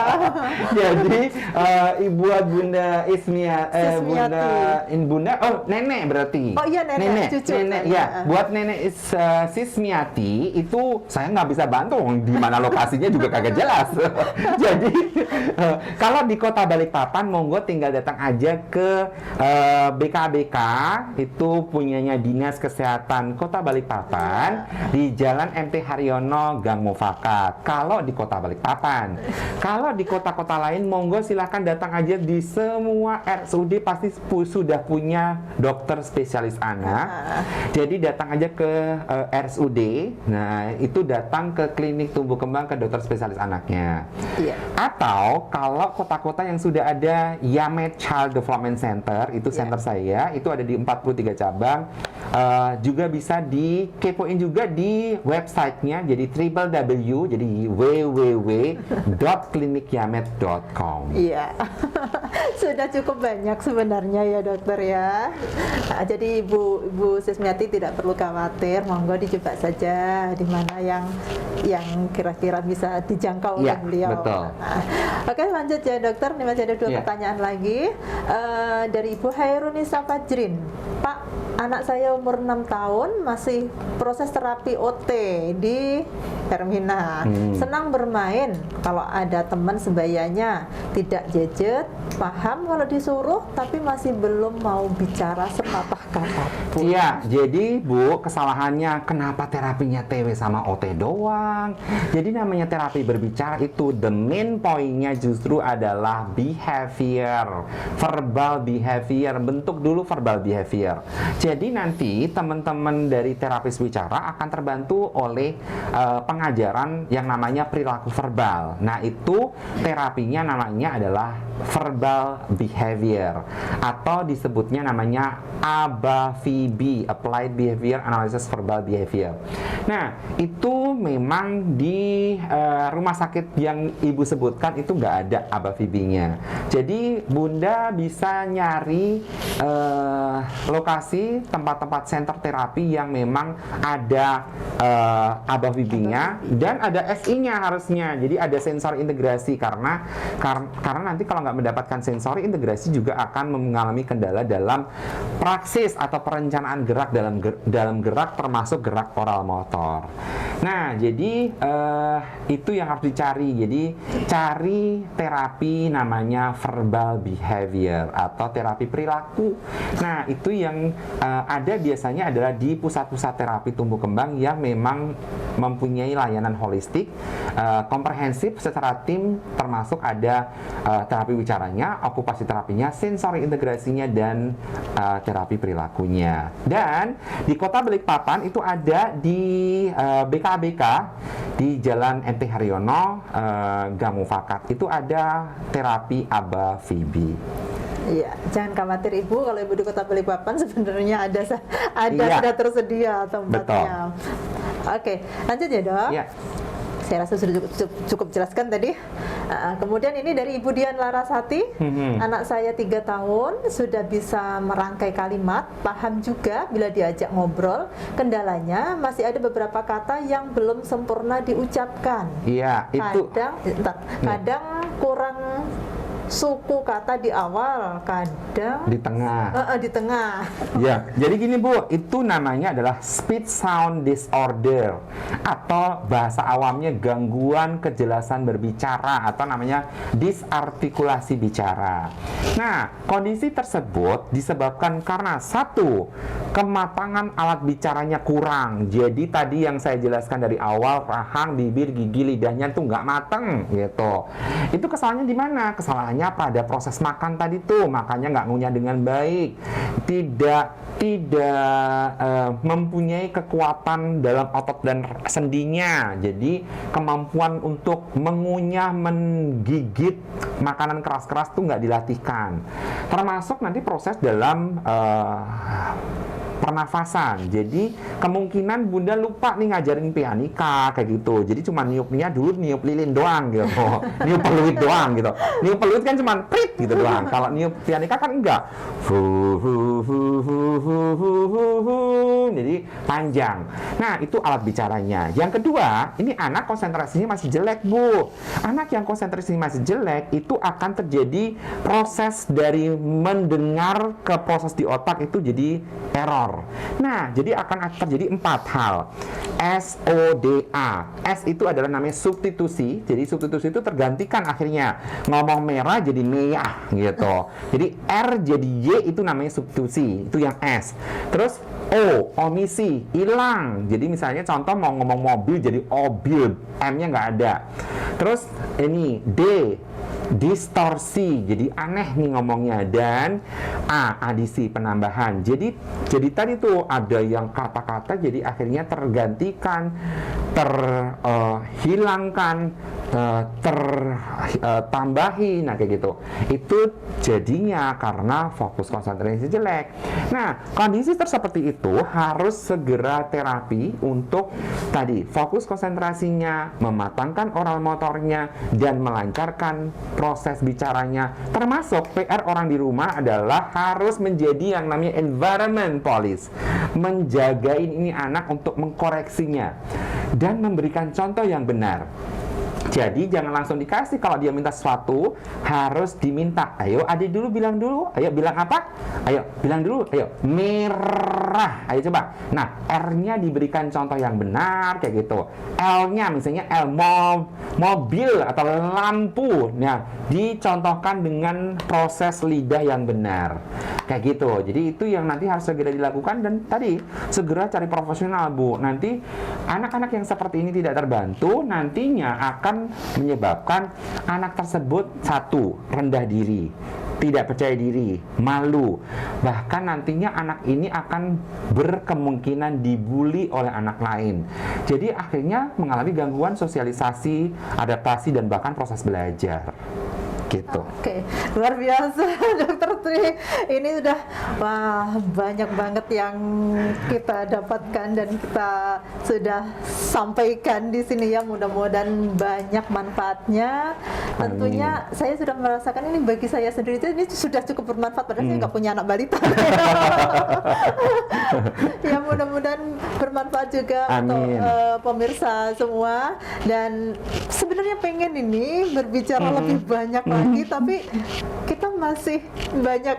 Jadi Ibu Bunda Bunda nenek berarti. Oh iya nenek cucu. Nenek ya. Buat nenek Sismiati itu saya nggak bisa bantu di mana lokasinya juga kagak jelas. Jadi kalau di Kota Balikpapan monggo tinggal datang aja ke BKBK, itu punyanya Dinas Kesehatan Kota Balikpapan di Jalan MT Haryono, Gang Mufakat. Kalau di Kota Balikpapan. Kalau di kota-kota lain monggo silahkan datang aja di semua RSUD pasti sudah punya dokter spesialis anak. Jadi datang aja ke RSUD. Nah, itu datang ke klinik tumbuh kembang ke dokter spesialis anaknya. Iya. Atau kalau kota-kota yang sudah ada Yamed Child Development Center, itu center saya, itu ada di 43 cabang. Juga bisa dikepoin juga di websitenya, jadi www, jadi www.klinikyamed.com. Iya. Sudah cukup banyak sebenarnya ya dokter ya. Nah, jadi Ibu Sismiati tidak perlu khawatir, monggo dicoba saja di mana yang kira-kira bisa dijangkau oleh beliau. Betul. Nah, oke, lanjut ya dokter. Ini masih ada 2 pertanyaan lagi dari Ibu Hairunisa Fajrin. Pak, anak saya umur 6 tahun masih proses terapi OT di Hermina. Senang bermain, kalau ada teman sebayanya, tidak jejet, paham kalau disuruh, tapi masih belum mau bicara sepatah kata pun. Iya, jadi Bu, kesalahannya kenapa terapinya TW sama OT doang? Jadi namanya terapi berbicara itu the main poinnya justru adalah behavior, verbal behavior, bentuk dulu verbal behavior. Jadi nanti teman-teman dari terapis bicara akan terbantu oleh pengajaran yang namanya perilaku verbal. Nah, itu terapinya namanya adalah verbal behavior atau disebutnya namanya ABA-VB, Applied Behavior Analysis Verbal Behavior. Nah, itu memang di rumah sakit yang Ibu sebutkan itu nggak ada ABA-VB-nya. Jadi Bunda bisa nyari lokasi tempat-tempat center terapi yang memang ada ABA-VB-nya dan ada SI-nya harusnya. Jadi ada sensor integrasi karena nanti kalau nggak mendapatkan sensori integrasi juga akan mengalami kendala dalam praksis atau perencanaan gerak dalam gerak termasuk gerak oral motor. Nah, jadi itu yang harus dicari. Jadi cari terapi namanya verbal behavior atau terapi perilaku. Nah, itu yang ada biasanya adalah di pusat-pusat terapi tumbuh kembang yang memang mempunyai layanan holistik, komprehensif secara tim, termasuk ada terapi bicaranya, okupasi terapinya, sensori integrasinya, dan terapi perilakunya. Dan di Kota Balikpapan itu ada di BKBK di Jalan MT Haryono, Gang Mufakat. Itu ada terapi ABA-VB. Iya, jangan khawatir Ibu, kalau Ibu di Kota Balikpapan sebenarnya ada Iya. sudah tersedia tempatnya. Oke, lanjut ya Dok. Iya. Saya rasa sudah cukup jelaskan tadi. Kemudian ini dari Ibu Dian Larasati, anak saya 3 tahun, sudah bisa merangkai kalimat, paham juga bila diajak ngobrol. Kendalanya masih ada beberapa kata yang belum sempurna diucapkan. Iya, itu Kadang kurang suku kata di awal, kadang di tengah. di tengah. Ya, jadi gini Bu, itu namanya adalah speech sound disorder atau bahasa awamnya gangguan kejelasan berbicara atau namanya disartikulasi bicara. Nah, kondisi tersebut disebabkan karena satu, kematangan alat bicaranya kurang. Jadi tadi yang saya jelaskan dari awal, rahang, bibir, gigi, lidahnya tuh nggak mateng gitu. Itu kesalahannya di mana? Kesalahannya pada proses makan tadi tuh, makannya nggak ngunyah dengan baik, tidak mempunyai kekuatan dalam otot dan sendinya. Jadi kemampuan untuk mengunyah, menggigit makanan keras-keras tuh nggak dilatihkan. Termasuk nanti proses dalam pernafasan. Jadi kemungkinan Bunda lupa nih ngajarin pianika kayak gitu. Jadi cuma niupnya dulu, niup lilin doang gitu. Niup peluit doang gitu. Niup peluit kan cuma prit gitu doang. Kalau niup pianika kan enggak. Jadi panjang. Nah, itu alat bicaranya. Yang kedua, ini anak konsentrasinya masih jelek, Bu. Anak yang konsentrasinya masih jelek itu akan terjadi proses dari mendengar ke proses di otak itu jadi error. Nah, jadi akan terjadi 4 hal. SODA. S itu adalah namanya substitusi. Jadi substitusi itu tergantikan akhirnya. Ngomong merah jadi merah gitu. Jadi R jadi Y itu namanya substitusi. Itu yang S. Terus O, omisi, hilang. Jadi misalnya contoh mau ngomong mobil jadi obil, M-nya nggak ada. Terus ini D, distorsi, jadi aneh nih ngomongnya. Dan A, adisi, penambahan. Jadi tadi tuh ada yang kata-kata jadi akhirnya tergantikan, terhilangkan, tertambahi, nah kayak gitu. Itu jadinya karena fokus konsentrasi jelek. Nah, kondisi seperti itu harus segera terapi untuk tadi fokus konsentrasinya, mematangkan oral motornya, dan melancarkan proses bicaranya. Termasuk PR orang di rumah adalah harus menjadi yang namanya environment police, menjagain ini anak untuk mengkoreksinya dan memberikan contoh yang benar. Jadi jangan langsung dikasih, kalau dia minta sesuatu harus diminta. Ayo adik dulu bilang dulu. Ayo bilang apa? Ayo bilang dulu. Ayo merah. Ayo coba. Nah, R-nya diberikan contoh yang benar kayak gitu. L-nya misalnya L mobil atau lampu. Nah, dicontohkan dengan proses lidah yang benar. Kayak gitu. Jadi itu yang nanti harus segera dilakukan, dan tadi segera cari profesional, Bu. Nanti anak-anak yang seperti ini tidak terbantu nantinya akan menyebabkan anak tersebut satu, rendah diri, tidak percaya diri, malu. Bahkan nantinya anak ini akan berkemungkinan dibully oleh anak lain. Jadi akhirnya mengalami gangguan sosialisasi, adaptasi, dan bahkan proses belajar. Gitu. Oke, luar biasa Dokter Tri. Ini sudah banyak banget yang kita dapatkan dan kita sudah sampaikan di sini ya. Mudah-mudahan banyak manfaatnya. Tentunya saya sudah merasakan ini bagi saya sendiri ini sudah cukup bermanfaat. Padahal saya nggak punya anak balita. Ya mudah-mudahan bermanfaat juga untuk pemirsa semua. Dan sebenarnya pengen ini berbicara lebih banyak lagi, tapi kita masih banyak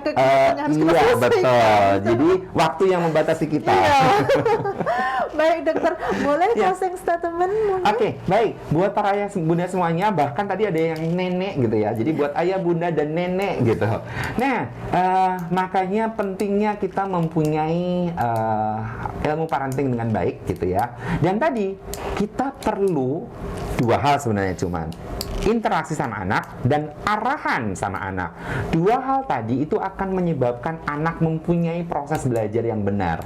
kegiatan yang harus kita iya, selesaikan. betul. Jadi waktu yang membatasi kita. Iya. Baik dokter, boleh closing statement mungkin? Oke, baik. Buat para ayah bunda semuanya, bahkan tadi ada yang nenek gitu ya. Jadi buat ayah bunda dan nenek gitu. Nah, makanya pentingnya kita mempunyai ilmu parenting dengan baik gitu ya. Dan tadi kita perlu dua hal sebenarnya cuman. Interaksi sama anak dan arahan sama anak. Dua hal tadi itu akan menyebabkan anak mempunyai proses belajar yang benar.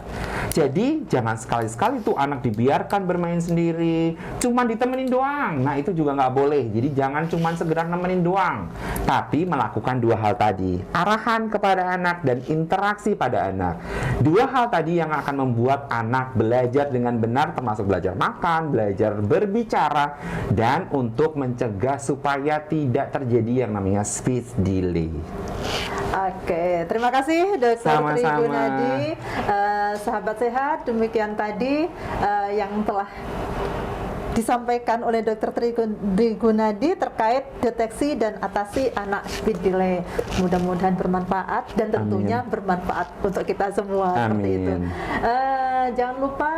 Jadi jangan sekali-sekali tuh anak dibiarkan bermain sendiri, cuman ditemenin doang. Nah itu juga nggak boleh. Jadi jangan cuman segera nemenin doang, tapi melakukan dua hal tadi, arahan kepada anak dan interaksi pada anak. Dua hal tadi yang akan membuat anak belajar dengan benar, termasuk belajar makan, belajar berbicara, dan untuk mencegah supaya tidak terjadi yang namanya speech delay. Oke, terima kasih Dokter Tri Gunadi. Sahabat sehat, demikian tadi yang telah disampaikan oleh Dr. Tri Gunadi terkait deteksi dan atasi anak speech delay. Mudah-mudahan bermanfaat dan tentunya bermanfaat untuk kita semua. Seperti itu. Jangan lupa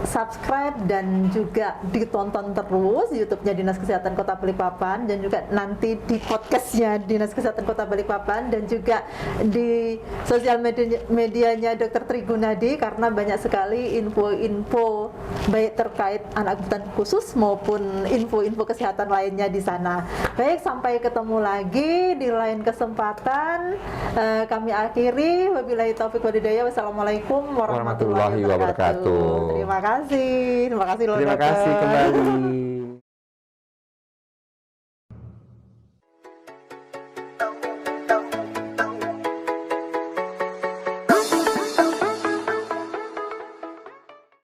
subscribe dan juga ditonton terus YouTube-nya Dinas Kesehatan Kota Balikpapan, dan juga nanti di podcastnya Dinas Kesehatan Kota Balikpapan, dan juga di sosial medianya Dr. Tri Gunadi, karena banyak sekali info-info baik terkait anak kebutuhan khusus maupun info-info kesehatan lainnya di sana. Baik, sampai ketemu lagi di lain kesempatan. Kami akhiri, wabillahi taufiq walhidayah. Wassalamualaikum warahmatullahi wabarakatuh. Terima kasih loh, Terima kasih kembali.